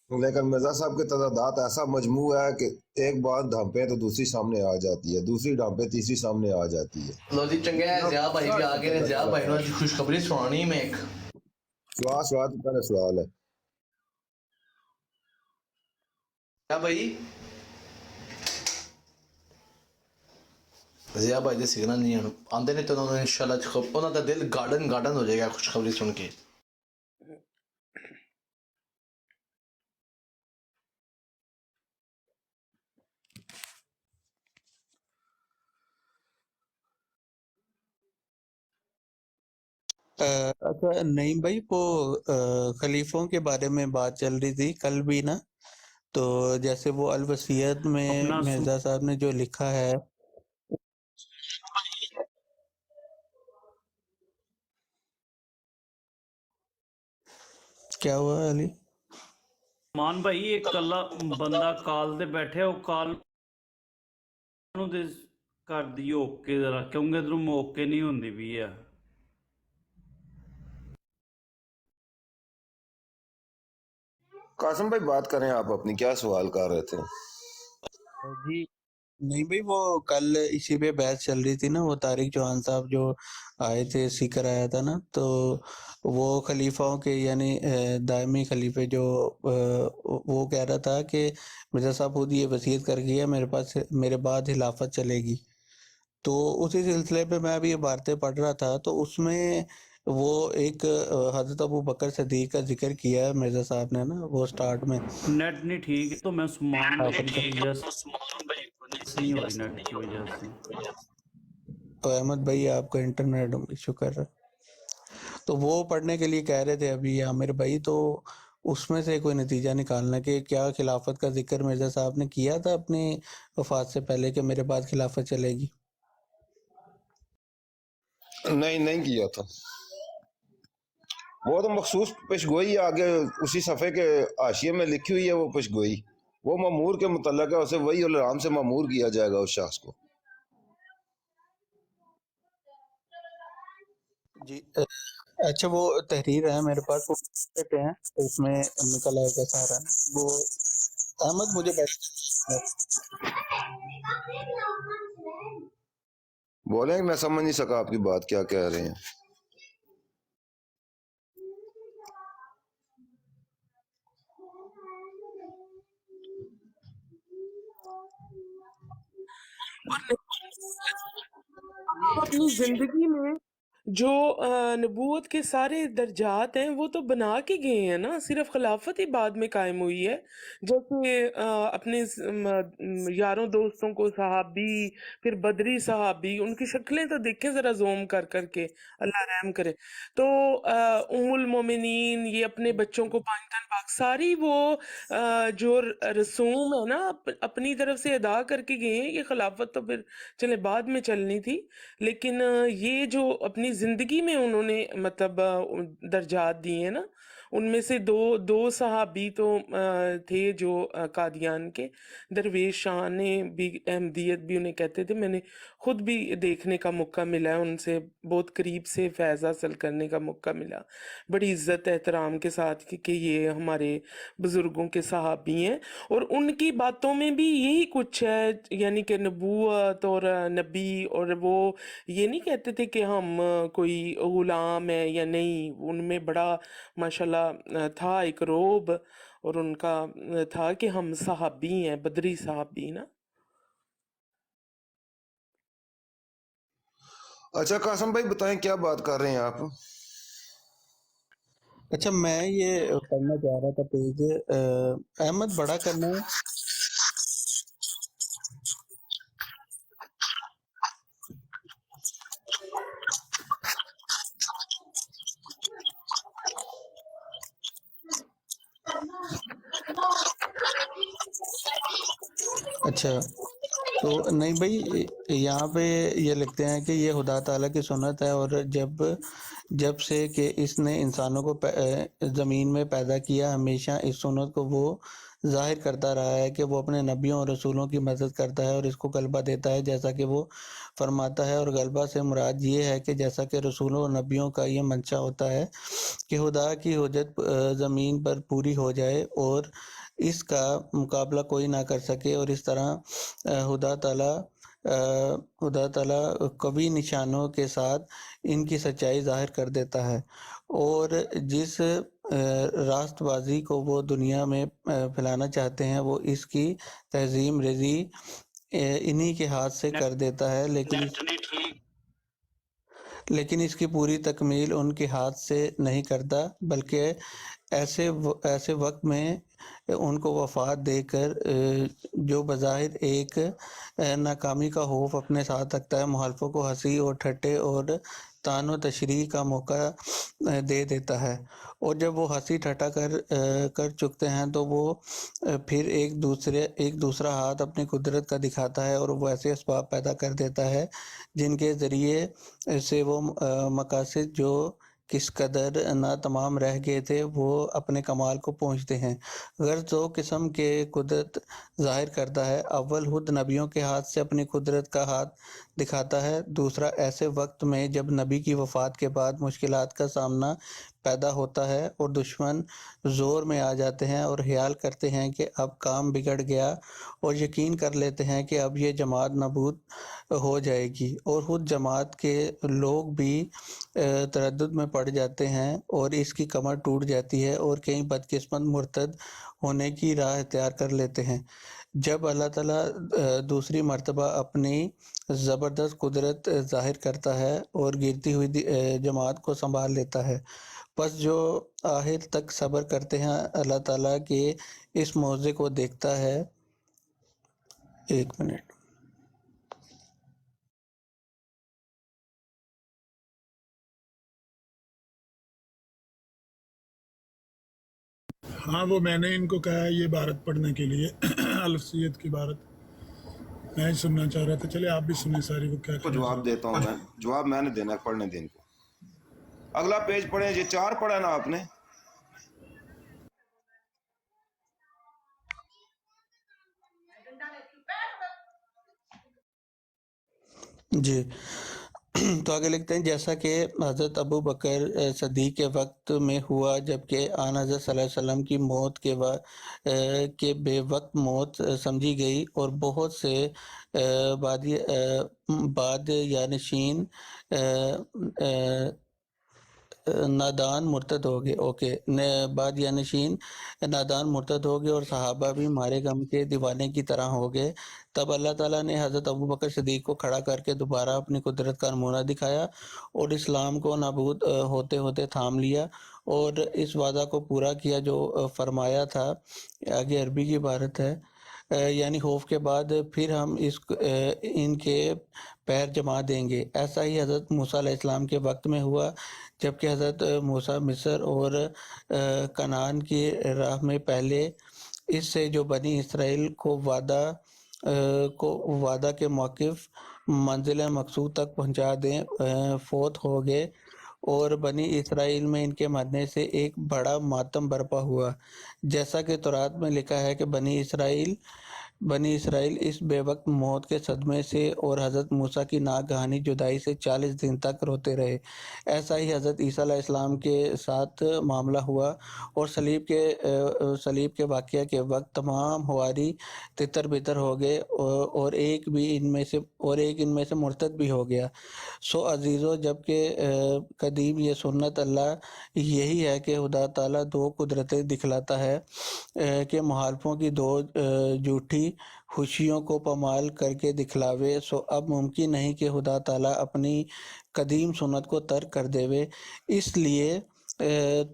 लेकिन मिर्जा साहब के तजादात ऐसा मजमू है कि एक बात ढांपे तो दूसरी सामने आ जाती है, दूसरी ढांपे तीसरी सामने आ जाती है। लो जी चंगे है, ज़िया भाई भी आ गए ने। ज़िया भाई ने खुशखबरी सुनानी में एक स्वाद का सवाल है। क्या भाई? ज़िया भाई दे सिग्नल नहीं आंदे ने तो उन्होंने इंशाल्लाह उन्होंने दिल गार्डन गार्डन हो जाएगा खुशखबरी सुन के। अच्छा नईम भाई, वो खलीफों के बारे में बात चल रही थी कल भी ना, तो जैसे वो अल वसीयत में अपना मिर्जा साहब ने जो लिखा है, क्या हुआ अली? मान भाई एक कला बंदा काल दे बैठे ਉਹ ਕਾਲ ਨੂੰ ਦੇ ਕਰ ਦਿਓ ਓਕੇ ਜ਼ਰਾ, ਕਿਉਂਕਿ ਇਧਰੋਂ ਮੌਕੇ ਨਹੀਂ ਹੁੰਦੀ ਵੀ ਆ। कासिम भाई बात करें, आप अपनी क्या सवाल कर रहे थे? जी नहीं भाई, वो कल इसी पे बहस चल रही थी ना, वो तारिक चौहान साहब जो आए थे, स्पीकर आया था ना, तो वो खलीफाओं के यानी दायमी खलीफे जो वो कह रहा था कि मिर्जा साहब खुद ये वसीयत कर गया मेरे बाद खिलाफत चलेगी। तो उसी सिलसिले पे मैं अभी ये बातें पढ़ रहा था, तो उसमें वो एक हजरत अबू बकर सिद्दीक का जिक्र किया है मिर्जा साहब ने ना, वो स्टार्ट में नेट नहीं ठीक है तो मैं सुमान भाई आपन की वजह से नहीं हो रही नेट की वजह से। तो अहमद भाई आपका इंटरनेट इशू कर रहा है। तो वो पढ़ने के लिए कह रहे थे अभी आमिर भाई, तो उसमें से कोई नतीजा निकालना कि क्या खिलाफत का जिक्र मिर्जा साहब ने किया था अपनी वफात से पहले कि मेरे बाद खिलाफत चलेगी? नहीं किया था। वो तो मखसूस पेशगोई आगे उसी सफ़े के हाशिए में लिखी हुई है, वो पेशगोई वो मामूर के मुतल्लक है, उसे वही और आराम से मामूर किया जाएगा उस शख्स को। जी अच्छा, वो तहरीर है मेरे पास, वो देते हैं, तो उसमें निकल आएगा सारा वो। अहमद मुझे बोले मैं समझ नहीं सका आपकी बात क्या कह रहे हैं। अपनी जिंदगी में जो नबूवत के सारे दर्जात हैं वो तो बना के गए हैं ना, सिर्फ खिलाफत ही बाद में कायम हुई है। जैसे अपने यारों दोस्तों को सहाबी, फिर बदरी सहाबी, उनकी शक्लें तो देखें जरा ज़ूम कर करके, अल्लाह रहम करे। तो उम्मुल मोमिनीन, ये अपने बच्चों को पांचन पाक, सारी वो जो रसूम है ना अपनी तरफ से अदा करके गए हैं। ये खिलाफत तो फिर चले बाद में चलनी थी, लेकिन ये जो अपनी जिंदगी में उन्होंने मतलब दर्जात दिए हैं ना, उनमें से दो सहाबी तो थे जो कादियान के, दरवेश शाह ने भी, अहमदियत भी उन्हें कहते थे। मैंने खुद भी देखने का मौका मिला है, उनसे बहुत करीब से फैज़ हासिल करने का मौका मिला, बड़ी इज्जत एहतराम के साथ कि ये हमारे बुजुर्गों के सहाबी हैं। और उनकी बातों में भी यही कुछ है, यानी कि नबूवत और नबी, और वो ये नहीं कहते थे कि हम कोई गुलाम है या नहीं। उनमें बड़ा माशाल्लाह था एक रोब, और उनका था कि हम सहाबी हैं, बदरी सहाबी ना। अच्छा कासिम भाई बताएं क्या बात कर रहे हैं आप? अच्छा, मैं ये पढ़ना चाह रहा था पेज, अहमद बड़ा करना है। अच्छा, तो नहीं भाई, यहाँ पे ये लिखते हैं कि ये खुदा ताला की सुन्नत है, और जब से कि इसने इंसानों को ज़मीन में पैदा किया, हमेशा इस सुन्नत को वो जाहिर करता रहा है कि वो अपने नबियों और रसूलों की मदद करता है और इसको गलबा देता है, जैसा कि वो फरमाता है। और गलबा से मुराद ये है कि जैसा कि रसूलों और नबियों का ये मंशा होता है कि खुदा की हुज्जत ज़मीन पर पूरी हो जाए और इसका मुकाबला कोई ना कर सके, और इस तरह खुदा ताला कभी निशानों के साथ इनकी सच्चाई जाहिर कर देता है। और जिस रास्तबाजी को वो दुनिया में फैलाना चाहते हैं, वो इसकी तहजीम रेजी इन्हीं के हाथ से कर देता है, लेकिन इसकी पूरी तकमील उनके हाथ से नहीं करता, बल्कि ऐसे वक्त में उनको वफात देकर जो बज़ाहिर एक नाकामी का खौफ अपने साथ रखता है, मुखालफों को हंसी और ठट्ठे और तानो तशरीह का मौका दे देता है। और जब वो हंसी ठट्ठा कर चुकते हैं, तो वो फिर एक दूसरा हाथ अपनी कुदरत का दिखाता है, और वो ऐसे असबाब पैदा कर देता है जिनके ज़रिए से वो मकासद जो किस कदर ना तमाम रह गए थे, वो अपने कमाल को पहुंचते हैं। गर्ज दो किस्म के कुदरत जाहिर करता है। अव्वल खुद नबियों के हाथ से अपनी कुदरत का हाथ दिखाता है, दूसरा ऐसे वक्त में जब नबी की वफ़ात के बाद मुश्किलात का सामना پیدا ہوتا ہے اور دشمن زور میں آ جاتے ہیں اور خیال کرتے ہیں کہ اب کام بگڑ گیا اور یقین کر لیتے ہیں کہ اب یہ جماعت نابود ہو جائے گی، اور خود جماعت کے لوگ بھی تردد میں پڑ جاتے ہیں اور اس کی کمر ٹوٹ جاتی ہے اور کئی بدقسمت مرتد ہونے کی راہ اختیار کر لیتے ہیں۔ جب اللہ تعالیٰ دوسری مرتبہ اپنی زبردست قدرت ظاہر کرتا ہے اور گرتی ہوئی جماعت کو سنبھال لیتا ہے، پس جو آخر تک صبر کرتے ہیں اللہ تعالیٰ کے اس معجزے کو دیکھتا ہے۔ ایک منٹ۔ हाँ, वो मैंने इनको कहा है ये भारत पढ़ने के लिए अलफियत की भारत मैं ही सुनना चाह रहा था। चलिए आप भी सुने सारी वो क्या को जवाब देता हूँ मैं। जवाब मैंने देना है, पढ़ने दें इनको। अगला पेज पढ़े, ये 4 पढ़ा ना आपने। جی تو آگے لکھتے ہیں، جیسا کہ حضرت ابو بکر صدیق کے وقت میں ہوا، جبکہ آن حضرت صلی اللہ علیہ وسلم کی موت کے بے وقت موت سمجھی گئی اور بہت سے بعد یا نشین نادان مرتد ہو گئے بعد یا نشین نادان مرتد ہو گئے اور صحابہ بھی مارے غم کے دیوانے کی طرح ہو گئے۔ تب اللہ تعالیٰ نے حضرت ابو بکر صدیق کو کھڑا کر کے دوبارہ اپنی قدرت کا نمونہ دکھایا اور اسلام کو نابود ہوتے ہوتے تھام لیا اور اس وعدہ کو پورا کیا جو فرمایا تھا۔ آگے عربی کی عبارت ہے، یعنی خوف کے بعد پھر ہم ان کے پیر جما دیں گے۔ ایسا ہی حضرت موسیٰ علیہ السلام کے وقت میں ہوا، جبکہ حضرت موسیٰ مصر اور کنعان کی راہ میں پہلے اس سے جو بنی اسرائیل کو وعدہ کے موقف منزل مقصود تک پہنچا دیں فوت ہو گئے، اور بنی اسرائیل میں ان کے مرنے سے ایک بڑا ماتم برپا ہوا، جیسا کہ تورات میں لکھا ہے کہ بنی اسرائیل اس بے وقت موت کے صدمے سے اور حضرت موسیٰ کی ناگہانی جدائی سے 40 دن تک روتے رہے۔ ایسا ہی حضرت عیسیٰ علیہ السلام کے ساتھ معاملہ ہوا اور صلیب کے واقعہ کے وقت تمام حواری تتر بتر ہو گئے اور ایک ان میں سے مرتد بھی ہو گیا۔ سو عزیزو، جبکہ قدیم یہ سنت اللہ یہی ہے کہ خدا تعالیٰ 2 قدرتیں دکھلاتا ہے کہ مخالفوں کی 2 جھوٹی خوشیوں کو پامال کر کے دکھلاوے، سو اب ممکن نہیں کہ خدا تعالیٰ اپنی قدیم سنت کو ترک کر دیوے۔ اس لیے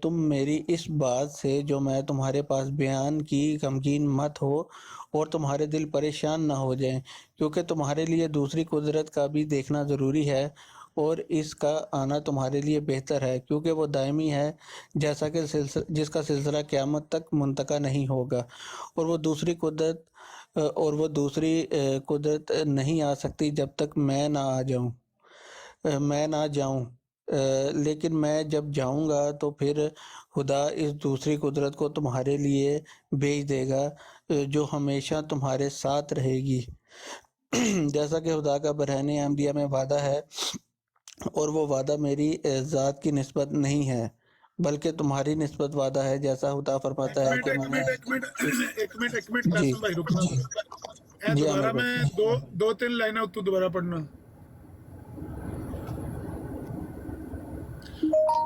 تم میری اس بات سے جو میں تمہارے پاس بیان کی غمگین مت ہو اور تمہارے دل پریشان نہ ہو جائیں، کیونکہ تمہارے لیے دوسری قدرت کا بھی دیکھنا ضروری ہے اور اس کا آنا تمہارے لیے بہتر ہے، کیونکہ وہ دائمی ہے، جیسا کہ جس کا سلسلہ قیامت تک منتقل نہیں ہوگا، اور وہ دوسری قدرت نہیں آ سکتی جب تک میں نہ جاؤں، لیکن میں جب جاؤں گا تو پھر خدا اس دوسری قدرت کو تمہارے لیے بھیج دے گا جو ہمیشہ تمہارے ساتھ رہے گی، جیسا کہ خدا کا برہنِ احمدیہ میں وعدہ ہے، اور وہ وعدہ میری ذات کی نسبت نہیں ہے بلکہ تمہاری نسبت وعدہ ہے، جیسا خدا فرماتا ہے کہ میں ایک منٹ جی قاسم بھائی رکنا جی دوبارہ عامر میں بھائی، 2-3 لائنیں تو دوبارہ پڑھنا۔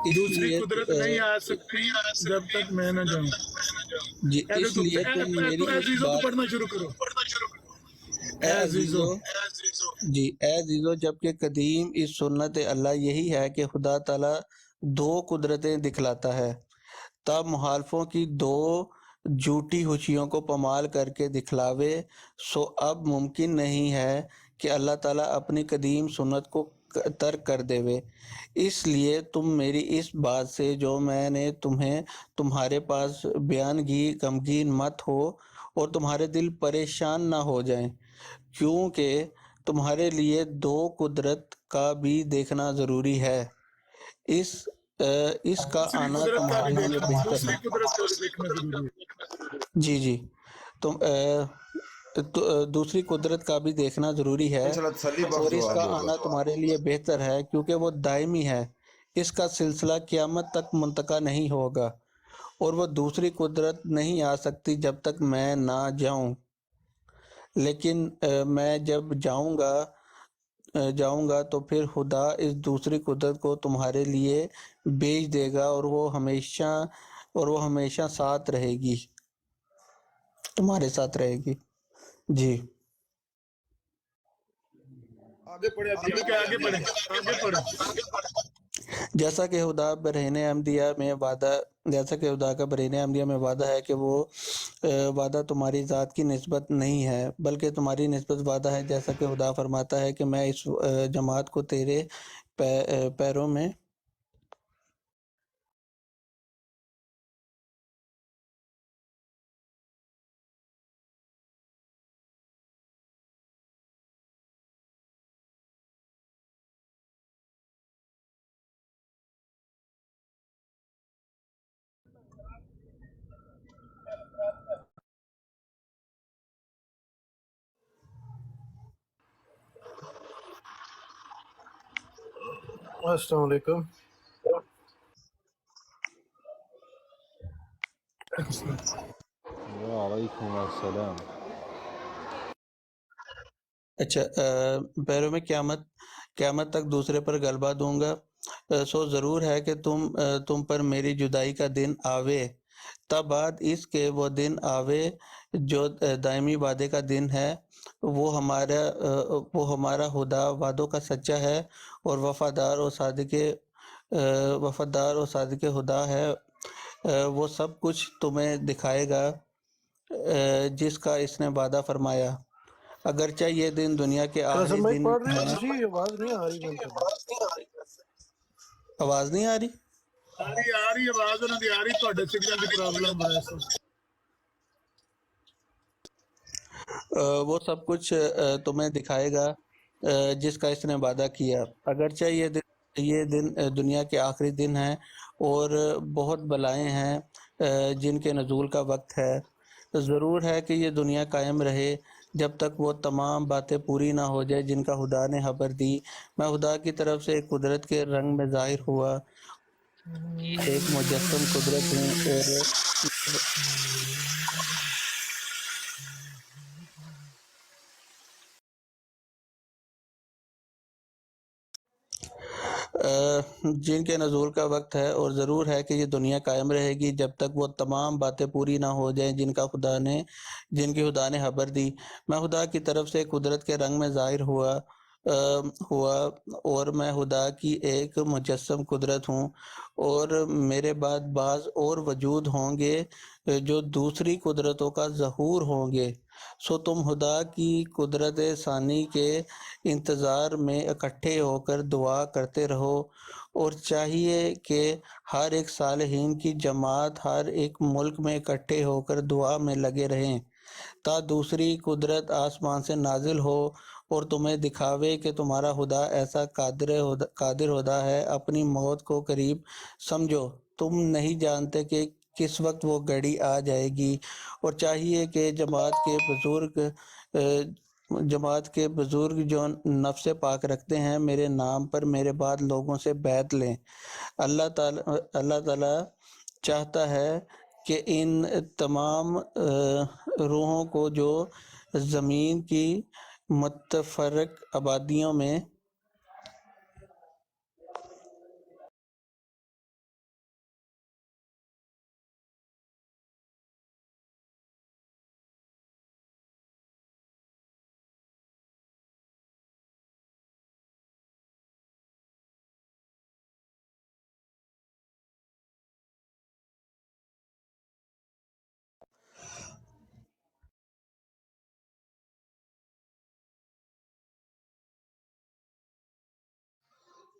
اس دوسری لیے قدرت نہیں آ سکتی جب تک میں نہ جاؤں۔ جی اس لیے تم میری تو اس عزیزو تو بات پڑھنا شروع کرو۔ اے اے عزیزو عزیزو جی اے عزیزو، جبکہ قدیم اس سنت اللہ یہی ہے کہ خدا تعالیٰ 2 قدرتیں دکھلاتا ہے، تب مخالفوں کی 2 جھوٹی خوشیوں کو پامال کر کے دکھلاوے، سو اب ممکن نہیں ہے کہ اللہ تعالیٰ اپنی قدیم سنت کو ترک کر دیوے۔ اس لیے تم میری اس بات سے جو میں نے تمہارے پاس بیان کی غمگین مت ہو اور تمہارے دل پریشان نہ ہو جائیں، کیونکہ تمہارے لیے 2 قدرت کا بھی دیکھنا ضروری ہے، اس کا آنا تمہارے لیے بہتر ہے۔ دوسری قدرت کو دیکھنا ضروری ہے۔ جی تم دوسری قدرت کا بھی دیکھنا ضروری ہے انشاءاللہ تسلی بخش اور اس جواب کا ہوگا۔ آنا تمہارے لیے بہتر ہے، کیونکہ وہ دائمی ہے، इसका सिलसिला क़यामत तक मुंतका नहीं होगा और वो दूसरी कुदरत नहीं आ सकती जब तक मैं ना जाऊं। लेकिन मैं जब जाऊंगा तो फिर खुदा इस दूसरी कुदरत को तुम्हारे लिए भेज देगा और वो हमेशा साथ रहेगी, तुम्हारे साथ रहेगी। जी। आगे पढ़े अभी आगे पढ़े जैसा कि खुदा का बरहीने अहमदिया में वादा है कि वो वादा तुम्हारी ज़ात की निस्बत नहीं है बल्कि तुम्हारी निस्बत वादा है, जैसा कि खुदा फरमाता है कि मैं इस जमात को तेरे पैरों में अस्सलाम वालेकुम। वालेकुम अस्सलाम। अच्छा, पैरों में क़यामत तक दूसरे पर गलबा दूंगा। सो ज़रूर है कि तुम पर मेरी जुदाई का दिन आवे, तब बाद इसके वो दिन आवे जो दायमी वादे का दिन है। वो हमारा खुदा वादों का सच्चा है और वफादार और सादिक खुदा है। वो सब कुछ तुम्हें दिखाएगा जिसका इसने वादा फरमाया। अगरचे ये दिन दुनिया के आखिरी दिन है। आवाज नहीं आ रही आवाज नहीं आ रही? आ रही आवाज ਉਹਨਾਂ ਦੀ ਆ ਰਹੀ, ਤੁਹਾਡੇ ਸਿਗਨਲ ਦੀ ਪ੍ਰੋਬਲਮ ਹੈ। वो सब कुछ तुम्हें दिखाएगा जिसका इसने वादा किया। अगरचे ये दिन दुनिया के आखिरी दिन है और बहुत बलाएं हैं जिनके नज़ूल का वक्त है। ज़रूर है कि ये दुनिया कायम रहे जब तक वो तमाम बातें पूरी ना हो जाए जिनका खुदा ने खबर दी। मैं खुदा की तरफ से एक कुदरत के रंग में ज़ाहिर हुआ, एक मुजस्सम कुदरत हूँ जिनके नज़ूल का वक्त है, और ज़रूर है कि ये दुनिया कायम रहेगी जब तक वो तमाम बातें पूरी ना हो जाएं जिनकी खुदा ने खबर दी। मैं खुदा की तरफ से कुदरत के रंग में ज़ाहिर हुआ और मैं खुदा की एक मुजस्सम कुदरत हूँ और मेरे बाद बाज़ और वजूद होंगे जो दूसरी कुदरतों का ज़हूर होंगे। सो तुम खुदा की कुदरत सानी के इंतज़ार में इकट्ठे होकर दुआ करते रहो और चाहिए कि हर एक सालिहीन की जमात हर एक मुल्क में इकट्ठे होकर दुआ में लगे रहें ता दूसरी कुदरत आसमान से नाजिल हो और तुम्हें दिखावे कि तुम्हारा खुदा ऐसा कादिर खुदा है। अपनी मौत को करीब समझो, तुम नहीं जानते कि किस वक्त वो घड़ी आ जाएगी। और चाहिए कि जमात के बुजुर्ग जो नफ्स पाक रखते हैं मेरे नाम पर मेरे बाद लोगों से बैत लें। अल्लाह ताला चाहता है कि इन तमाम रूहों को जो ज़मीन की मुतफरक आबादियों में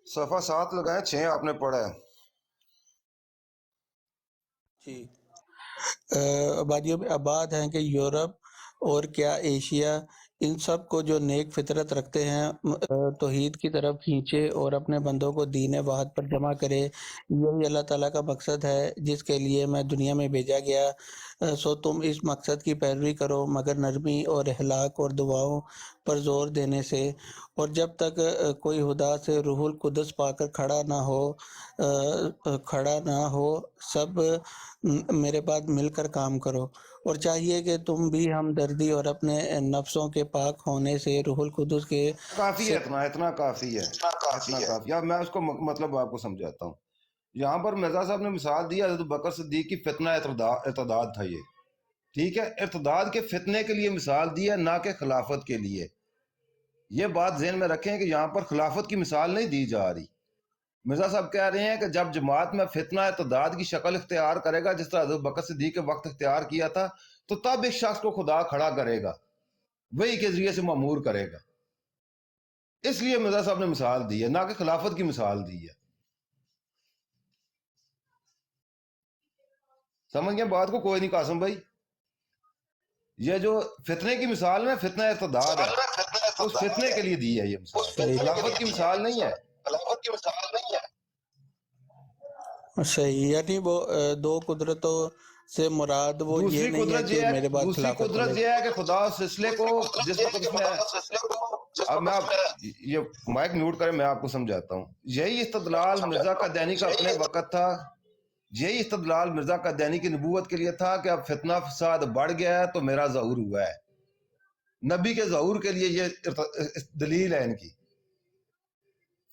सफ़ा 7 लगाए, 6 आपने पढ़ा है। जी आबादियों में आबाद हैं कि यूरोप और क्या एशिया, इन सब को जो नेक फितरत रखते हैं तौहीद की तरफ खींचे और अपने बंदों को दीन वाहद पर जमा करे। यही अल्लाह ताला का मकसद है जिसके लिए मैं दुनिया में भेजा गया। सो तुम इस मकसद की पैरवी करो मगर नरमी और इखलाक और दुआओं पर जोर देने से, और जब तक कोई खुदा से रूहुल कुदस पाकर खड़ा ना हो सब मेरे बाद मिलकर काम करो। और चाहिए कि तुम भी हमदर्दी और अपने नफ्सों के पाक होने से रूहुल कुदस के काफी है, इतना काफी है, इतना काफी है। अब मैं उसको मतलब आपको समझाता हूँ। यहाँ पर मिर्जा साहब ने मिसाल दी हज़रत बकर सिद्दीक की फितना इर्तदाद था ये, ठीक है, इर्तदाद के फितने के लिए मिसाल दी है, ना कि खिलाफत के लिए। ये बात ज़हन में रखें कि यहाँ पर खिलाफत की मिसाल नहीं दी जा रही। मिर्जा साहब कह रहे हैं कि जब जमात में फितना इर्तदाद की शक्ल इख्तियार करेगा, जिस तरह हज़रत बकर सिद्दीक के वक्त इख्तियार किया था, तो तब इस शख्स को खुदा खड़ा करेगा, वही के जरिए से मामूर करेगा। इसलिए मिर्जा साहब ने मिसाल दी है, ना कि खिलाफत की मिसाल दी है। समझ गए बात को? कोई नहीं कासिम भाई, ये जो फितने की मिसाल है, फितना इर्तदाद है, उस फितने के लिए दी है ये मिसाल, खिलाफत की मिसाल नहीं है। सही, यानी वो दो कुदरतों से मुराद वो ये दूसरी नहीं है कुदरत कि ये है, मेरे बाद दूसरी खिलाफत कुदरत मिलेगी। ये है कि खुदा उस सिलसिले को जिस वक्त उसने, अब मैं ये माइक म्यूट करें, मैं आपको समझाता हूँ। यही इस्तदलाल मिर्जा कादियानी का अपने वक्त था, यही इस्तदलाल मिर्जा कादियानी की नबूवत के लिए था कि अब फितना फसाद बढ़ गया है तो मेरा ज़हूर हुआ है। नबी के ज़हूर के लिए ये दलील है इनकी।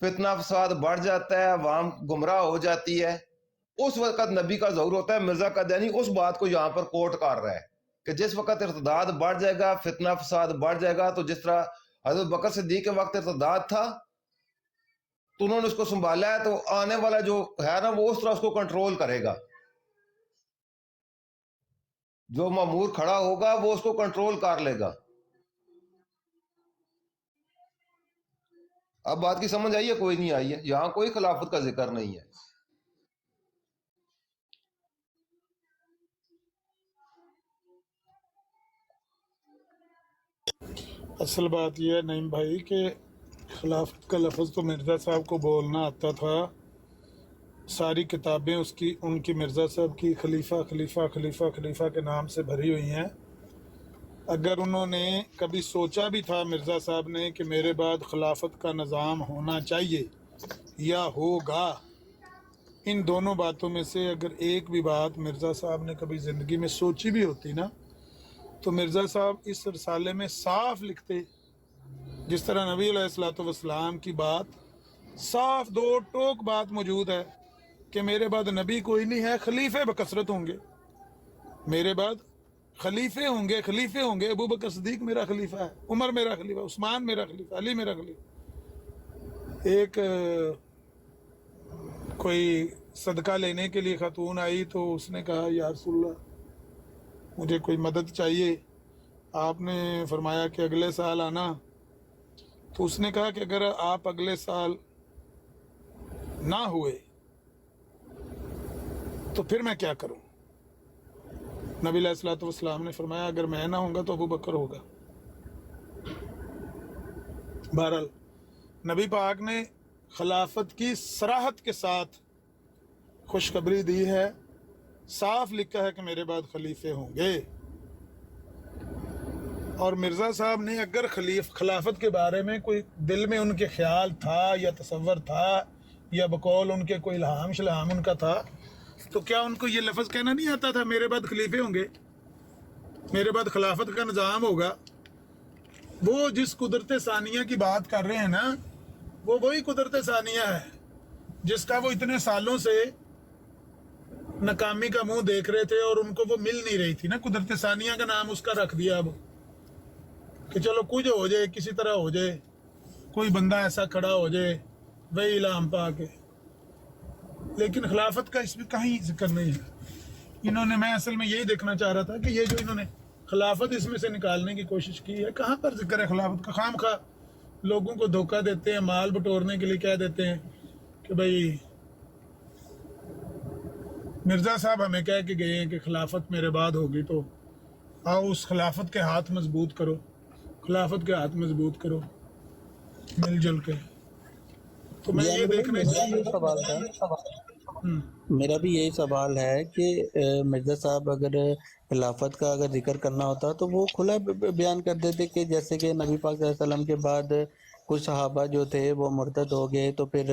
फितना फसाद बढ़ जाता है, अवाम गुमराह हो जाती है, उस वक्त नबी का ज़हूर होता है। मिर्जा कादियानी उस बात को यहाँ पर कोट कर रहा है कि जिस वक्त इर्तदाद बढ़ जाएगा, फितना फसाद बढ़ जाएगा, तो जिस तरह हज़रत बकर सिद्दीक के वक्त इर्तदाद था तो उन्होंने उसको संभाला है, तो आने वाला जो है ना वो उस तरह उसको कंट्रोल करेगा। जो मामूर खड़ा होगा वो उसको कंट्रोल कर लेगा। अब बात की समझ आई है? कोई नहीं आई है? यहाँ कोई खिलाफत का जिक्र नहीं है। असल बात यह है नईम भाई कि खिलाफत का लफ्ज़ तो मिर्ज़ा साहब को बोलना आता था, सारी किताबें उनकी मिर्ज़ा साहब की खलीफा खलीफा खलीफा खलीफा के नाम से भरी हुई हैं। अगर उन्होंने कभी सोचा भी था मिर्ज़ा साहब ने कि मेरे बाद खिलाफत का निज़ाम होना चाहिए या होगा, इन दोनों बातों में से अगर एक भी बात मिर्ज़ा साहब ने कभी ज़िंदगी में सोची भी होती ना, तो मिर्ज़ा साहब इस रसाले में साफ लिखते, जिस तरह नबी अलैहिस्सलाम की बात साफ दो टोक बात मौजूद है कि मेरे बाद नबी कोई नहीं है, खलीफे बकसरत होंगे, मेरे बाद खलीफे होंगे। अबू बकर सिद्दीक मेरा खलीफा है, उमर मेरा खलीफा, उस्मान मेरा खलीफा, अली मेरा खलीफा। एक कोई सदका लेने के लिए खातून आई तो उसने कहा या रसूलल्लाह मुझे कोई मदद चाहिए, आपने फरमाया कि अगले साल आना। तो उसने कहा कि अगर आप अगले साल ना हुए तो फिर मैं क्या करूं? नबी अलैहिस्सलाम ने फरमाया अगर मैं ना होऊंगा तो अबू बकर होगा। बहरहाल नबी पाक ने खिलाफत की सराहत के साथ खुशखबरी दी है, साफ लिखा है कि मेरे बाद खलीफे होंगे। और मिर्ज़ा साहब ने अगर खिलाफत के बारे में कोई दिल में उनके ख्याल था या तसव्वुर था या बकौल उनके कोई इल्हाम शल्हाम उनका था, तो क्या उनको ये लफ्ज़ कहना नहीं आता था मेरे बाद खलीफे होंगे, मेरे बाद खिलाफत का निज़ाम होगा? वो जिस कुदरत सानिया की बात कर रहे हैं ना, वो वही कुदरत सानिया है जिसका वो इतने सालों से नाकामी का मुंह देख रहे थे और उनको वो मिल नहीं रही थी ना। कुदरत सानिया का नाम उसका रख दिया अब कि चलो कुछ हो जाए, किसी तरह हो जाए, कोई बंदा ऐसा खड़ा हो जाए, वही इल्हाम पाके। लेकिन खिलाफत का इसमें कहीं जिक्र नहीं है। इन्होंने, मैं असल में यही देखना चाह रहा था कि ये जो इन्होंने खिलाफत इसमें से निकालने की कोशिश की है, कहाँ पर जिक्र है खिलाफत का? खाम खा लोगों को धोखा देते हैं, माल बटोरने के लिए कह देते हैं कि भाई मिर्ज़ा साहब हमें कह के गए हैं कि खिलाफत मेरे बाद होगी, तो आओ उस खिलाफत के हाथ मजबूत करो, खिलाफत के हाथ मजबूत करो मिलजुल के। तो मैं ये देखने सवाल था मेरा भी यही सवाल है कि मिर्ज़ा साहब अगर खिलाफत का अगर जिक्र करना होता तो वो खुला बयान कर देते कि जैसे कि नबी पाक सल्लल्लाहु अलैहि वसल्लम के बाद कुछ सहाबा जो थे वो मुर्तद हो गए, तो फिर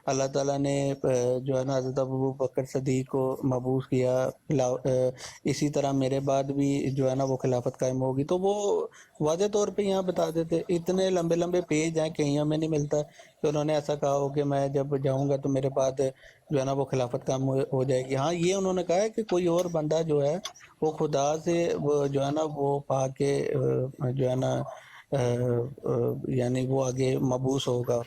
अल्लाह ताला ने जो है ना हज़रत अबू बकर सदीक को मबूस किया, इसी तरह मेरे बाद भी जो है ना वो खिलाफत कायम होगी। तो वो वाज़े तौर पे यहाँ बता देते। इतने लंबे लंबे पेज हैं, कहीं हमें नहीं मिलता कि उन्होंने ऐसा कहा हो कि मैं जब जाऊँगा तो मेरे बाद जो है ना वो खिलाफत काम हो जाएगी। हाँ, ये उन्होंने कहा है कि कोई और बंदा जो है वो खुदा से वो जो है ना वो पाके जो है ना यानी वो आगे मबूस होगा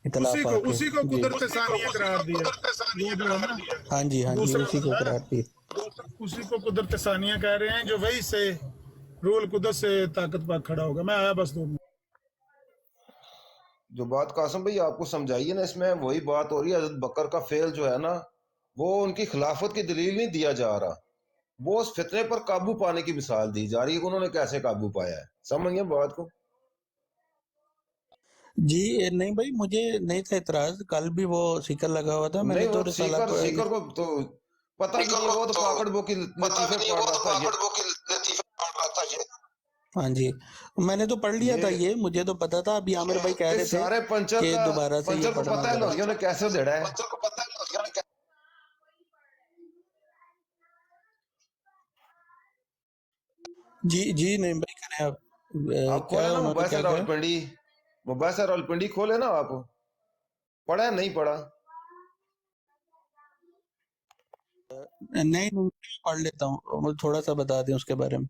इतला पाके। उसी को जी कुदरत सानिया करार दिया, वो जो है ना हाँ जी दूसरा उसी को करार दी। उसी को कुदरत सानिया कह रहे हैं, जो वही से रूल कुदरत से ताकत पर खड़ा होगा। मैं आया बस 2 मिनट। जो बात कासिम भाई आपको समझाइए ना, इसमें वही बात हो रही है। हजरत बकर का फेल जो है ना, वो उनकी खिलाफत की दलील नहीं दिया जा रहा, वो उस फितने पर काबू पाने की मिसाल दी जा रही है कि उन्होंने कैसे काबू पाया है। समझ गए बात को? जी नहीं भाई, मुझे नहीं था इतराज, कल भी वो सीकर लगा हुआ था, मैंने नहीं, तो वो रिसाला सीकर को तो पता नहीं है, वो तो पाकड़ बो की लतीफे पढ़ रहा था ये। हाँ जी, मैंने तो पढ़ लिया था ये, मुझे तो पता था। अभी आमिर भाई कह रहे थे सारे पंचर कि का दोबारा से ये पंचर को पढ़ना पता है जरा। लौरियों ने कैसे उधेड़ा है। जी नहीं भाई, करें आप आप क्या खोले ना उन्होंने क्या कहा? मुबैसर रावलपिंडी खोले ना आप, पढ़ा है नहीं पढ़ा? नहीं पढ़ लेता हूँ, मुझे थोड़ा सा बता दें उसके बारे में।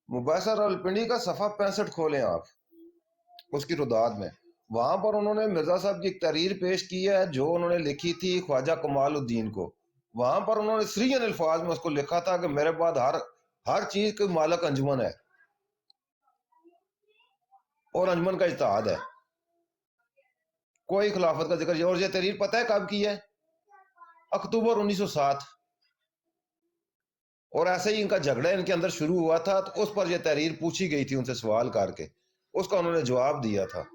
मुबैसर रावलपिंडी का सफा 65 खोलें आप, उसकी रुदात में। वहां पर उन्होंने मिर्जा साहब की एक तहरीर पेश की है जो उन्होंने लिखी थी ख्वाजा कमालुद्दीन को। वहां पर उन्होंने सरीहन अल्फाज में उसको लिखा था कि मेरे बाद हर चीज के मालक अंजुमन है और अंजुमन का इज्तिहाद है, कोई खिलाफत का जिक्र। और ये तहरीर पता है कब की है? अक्टूबर 1907। और ऐसे ही इनका झगड़ा इनके अंदर शुरू हुआ था, तो उस पर यह तहरीर पूछी गई थी उनसे सवाल करके, उसका उन्होंने जवाब दिया था।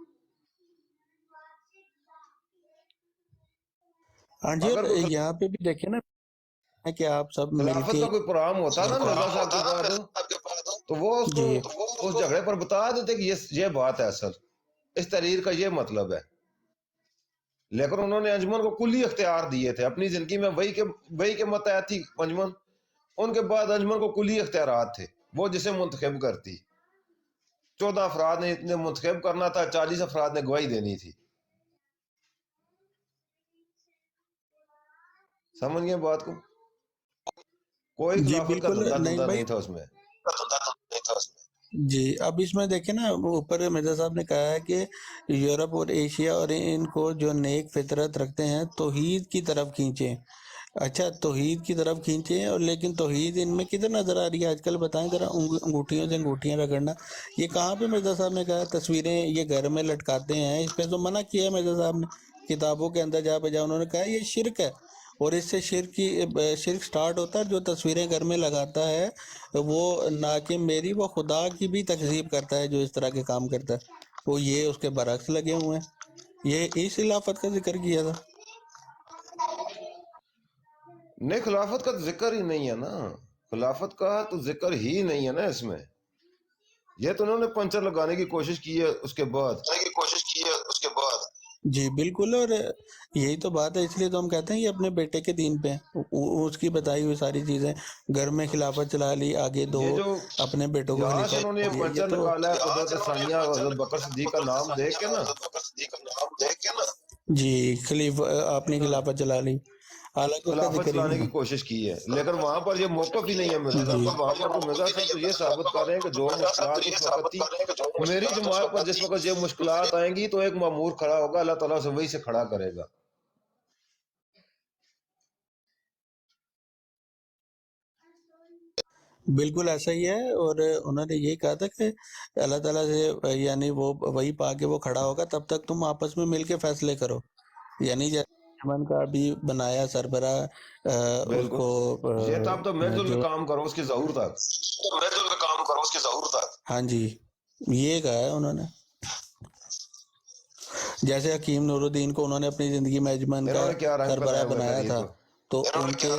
हाँ जी, अगर और कोई यहाँ पे भी देखे ना कि आप सब खिलाफत मिलके का कोई प्रोग्राम होता ना मिर्जा साहब के बाद, तो वो उसको जी उस झगड़े पर बता देते कि ये बात है, असल इस तहरीर का ये मतलब है। लेकिन उन्होंने अंजुमन को कुल्ली इख्तियार दिए थे अपनी जिंदगी में, वही के मतहत थी अंजुमन। उनके बाद अंजुमन को कुल्ली इख्तियारात थे, वो जिसे मुंतखब करती। 14 अफराद ने इतने मुंतखब करना था, 40 अफराद ने गवाही देनी थी। समझ गए बात को? कोई जी खिलाफत का बिल्कुल नहीं धंधा भाई नहीं था उसमें। जी। अब इसमें देखे ना, वो ऊपर मिर्जा साहब ने कहा है कि यूरोप और एशिया और इनको जो नेक फितरत रखते हैं तौहीद की तरफ खींचे। अच्छा, तौहीद की तरफ खींचे, और लेकिन तौहीद इनमें किधर नजर आ रही है आजकल? बताएं जरा, अंगूठियों से अंगूठियां रगड़ना, ये कहाँ पे मिर्जा साहब ने कहा? तस्वीरें ये घर में लटकाते हैं, इस पे तो मना किया है मिर्जा साहब ने किताबों के अंदर जा बजा। उन्होंने कहा ये शिरक है, और इससे शिरक स्टार्ट होता है। जो तस्वीरें घर में लगाता है वो ना कि मेरी, वो खुदा की भी तकजीब करता है जो इस तरह के काम करता है। वो ये उसके बरक्स लगे हुए हैं। ये इस खिलाफत का जिक्र किया था। नहीं, खिलाफत का तो जिक्र ही नहीं है ना, खिलाफत का तो जिक्र ही नहीं है ना इसमें। ये तो उन्होंने पंचर लगाने की कोशिश की है उसके बाद। जी बिल्कुल, और यही तो बात है, इसलिए तो हम कहते हैं ये अपने बेटे के दीन पे है। उसकी बताई हुई सारी चीजें, घर में खिलाफत चला ली, आगे दो ये जो अपने बेटों को यहाँ से खलीफा उन्होंने ये दिया, ये पंचर तो निकाला है कुदरत सानिया और हज़रत बकर सिद्दीक का नाम देख के ना, जी खलीफा अपनी खिलाफत चला ली, हालांकि उसका खिलाफत जिक्र ही चलाने नहीं की है। कोशिश की है। लेकिन वहां पर ये मौकफ ही नहीं है मिर्जा साहब का। वहां पर तो मिर्जा साहब तो ये साबित कर रहे हैं कि जो मुश्किलात उस वक्त थी, मेरी जमात पर जिस वक्त ये मुश्किलात आएंगी तो एक मामूर खड़ा होगा, अल्लाह ताला से वही से खड़ा करेगा। बिल्कुल ऐसा ही है, और उन्होंने यही कहा था कि अल्लाह ताला से यानी वो वही पा के वो खड़ा होगा, तब तक तुम आपस में मिलके फैसले करो। यानी अंजमन का भी बनाया सरबराह बिल्कुल उसको ये तब तो मिलजुल के जो काम करो उसकी जहूर तक हाँ जी ये कहा है उन्होंने। जैसे हकीम नूरुद्दीन को उन्होंने अपनी जिंदगी में अंजमन का इन्होंने क्या रंग सरबराह बनाया हुआ बनाया तहरीर था, को, तो उनके हाँ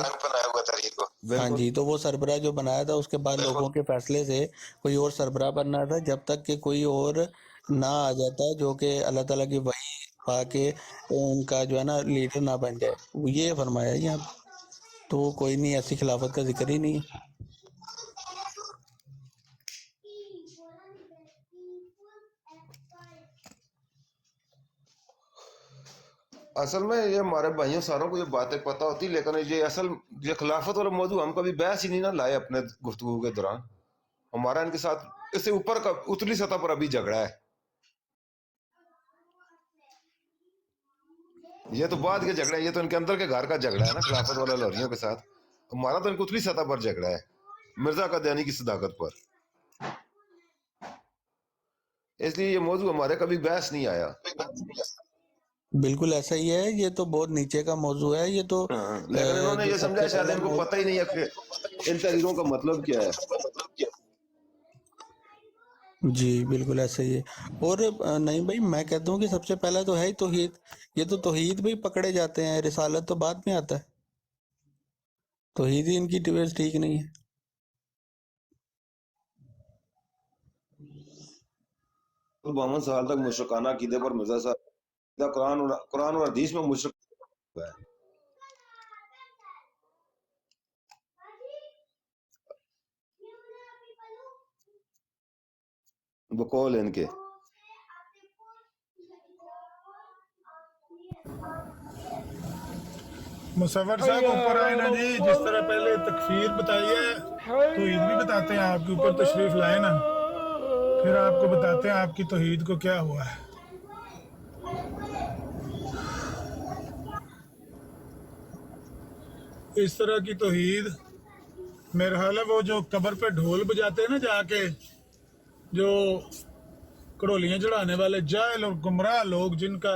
बिल्कुल जी, तो वो सरबराह जो बनाया था उसके बाद लोगों के फैसले से कोई और सरबराह बनना था, जब तक कि कोई और ना आ जाता जो कि अल्लाह ताला की वही पाके उनका जो है ना लीडर ना बन जाए, ये फरमाया यहाँ पे। तो कोई नहीं, ऐसी खिलाफत का जिक्र ही नहीं है। असल में ये हमारे भाइयों सारों को ये बातें पता होती, लेकिन ये खिलाफत वाला मौजूद हम कभी बहस ही नहीं ना लाए अपने गुफ्तगू के दौरान। हमारा इनके साथ इससे ऊपर का उतली सतह पर अभी झगड़ा है, ये तो बाद के झगड़ा है, ये तो इनके अंदर के घर का झगड़ा है ना खिलाफत वाले लौरियों के साथ। हमारा तो इनकी उतली सतह पर झगड़ा है मिर्जा कादियानी की सदाकत पर, इसलिए ये मौजूद हमारे कभी बहस नहीं आया। बिल्कुल ऐसा ही है, ये तो बहुत नीचे का मौजू है ये तो। लेकिन इन्होंने जो ये समझा सबसे शायद पहला इनको पता ही नहीं है कि इन तहरीरों का मतलब क्या है। जी बिल्कुल ऐसा ही है। और नहीं भाई, मैं कहता हूँ कि सबसे पहला तो है ही तौहीद। ये तो तौहीद भी पकड़े जाते हैं, रिसालत तो बाद में आता है। तौहीद ही इनकी डिवेस ठीक नहीं है। तो 52 साल तक मुशरकाना अकीदे पर मिर्जा साहब कुरान और हदीस में मुशरक है। बकौल इनके मुसव्वर साहब ऊपर आए ना जी, जिस तरह पहले तकफीर बताई है तौहीद भी बताते हैं, आपके ऊपर तशरीफ लाए ना, फिर आपको बताते हैं आपकी तौहीद को क्या हुआ है। इस तरह की तौहीद मेरा ख्याल है वो जो कब्र पे ढोल बजाते हैं ना जाके, जो कड़ोलियाँ चढ़ाने वाले जाहिल और गुमराह लोग जिनका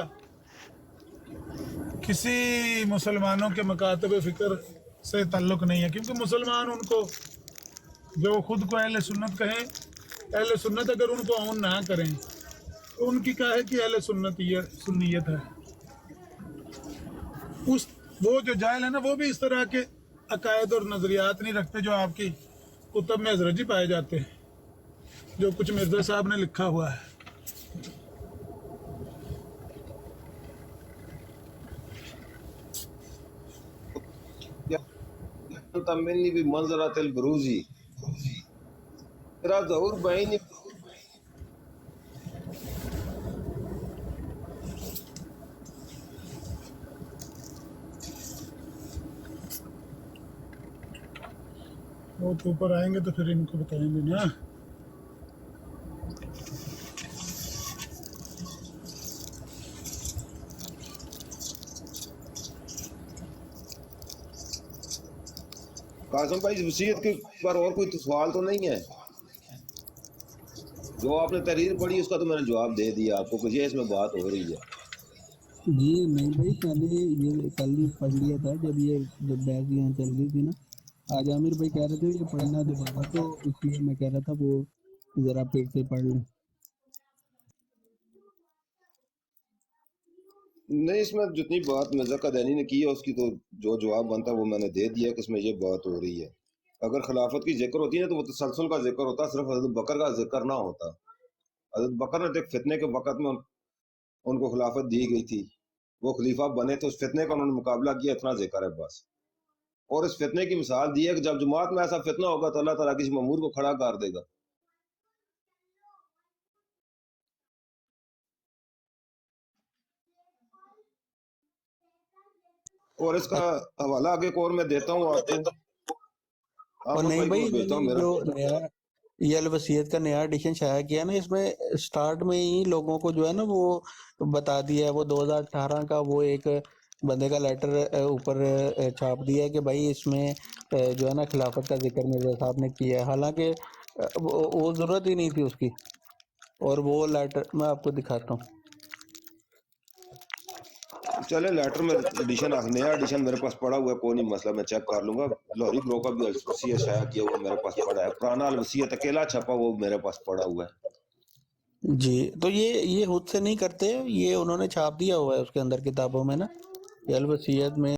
किसी मुसलमानों के मकातब फ़िक्र से ताल्लुक़ नहीं है, क्योंकि मुसलमान उनको जो खुद को अहले सुन्नत कहें, अहले सुन्नत अगर उनको ऑन ना करें तो उनकी क्या है कि अहले सुन्नियत है। वो जो जाहिल है ना, वो भी इस तरह के अकायद और नज़रियात नहीं रखते जो आपकी कुतुब में अजरजी पाए जाते हैं, जो कुछ मिर्ज़ा साहब ने लिखा हुआ है। तमिलनी भी मंजरातिल बरूजी तेरा ज़हूर बैनी वो तो ऊपर आएंगे तो फिर इनको बताएंगे ना। कासिम भाई, इस वसीयत के पर और कोई सवाल तो नहीं है? जो आपने तहरीर पढ़ी उसका तो मैंने जवाब दे दिया आपको, कुछ इसमें बात हो रही है। जी नहीं भाई, पहले ये कल ही पढ़ लिया था जब बहस यहाँ चल रही थी ना। आज आमिर भाई कह रहे थे ये पढ़ना दोबारा, तो इसलिए मैं कह रहा था वो जरा फिर से पढ़ लें। नहीं, इसमें जितनी बात मिर्जा कादियानी ने की है उसकी तो जो जवाब बनता है वो मैंने दे दिया कि इसमें ये बात हो रही है। अगर खिलाफत की जिक्र होती है तो वो तसलसल का जिक्र होता, सिर्फ हज़रत बकर का जिक्र ना होता। हज़रत बकर ने एक फितने के वक़्त में उनको खिलाफत दी गई थी, वो खलीफा बने तो उस फितने का उन्होंने मुकाबला किया, इतना जिक्र है बस। और इस फितने की मिसाल दी है कि जब जमात में ऐसा फितना होगा तो अल्लाह ताला किसी ममूर को खड़ा कर देगा। और इसका हवाला आगे को और मैं देता हूँ आपको, और अहमद नहीं भाई भाई, को भेजता हूँ इन्होंने मेरा। जो नया ये अल वसीयत का नया एडिशन शाया किया ना, इसमें स्टार्ट में ही लोगों को जो है ना वो बता दिया है। वो 2018 का वो एक बंदे का लेटर ऊपर छाप दिया है कि भाई इसमें जो है ना खिलाफत का जिक्र मिर्जा साहब ने किया है, हालांकि वो जरूरत ही नहीं थी उसकी। और वो लेटर मैं आपको दिखाता हूँ। चले लेटर में एडिशन नया एडिशन मेरे पास पड़ा हुआ है, कोई नहीं मसला, मैं चेक कर लूंगा। लाहौरी ग्रो का भी अलवसियत शाया किया हुआ मेरे पास पड़ा है, पुराना अलवसियत अकेला छपा वो मेरे पास पड़ा हुआ है। जी, तो ये खुद से नहीं करते, ये उन्होंने छाप दिया हुआ है उसके अंदर किताबों में ना, ये अलवसियत में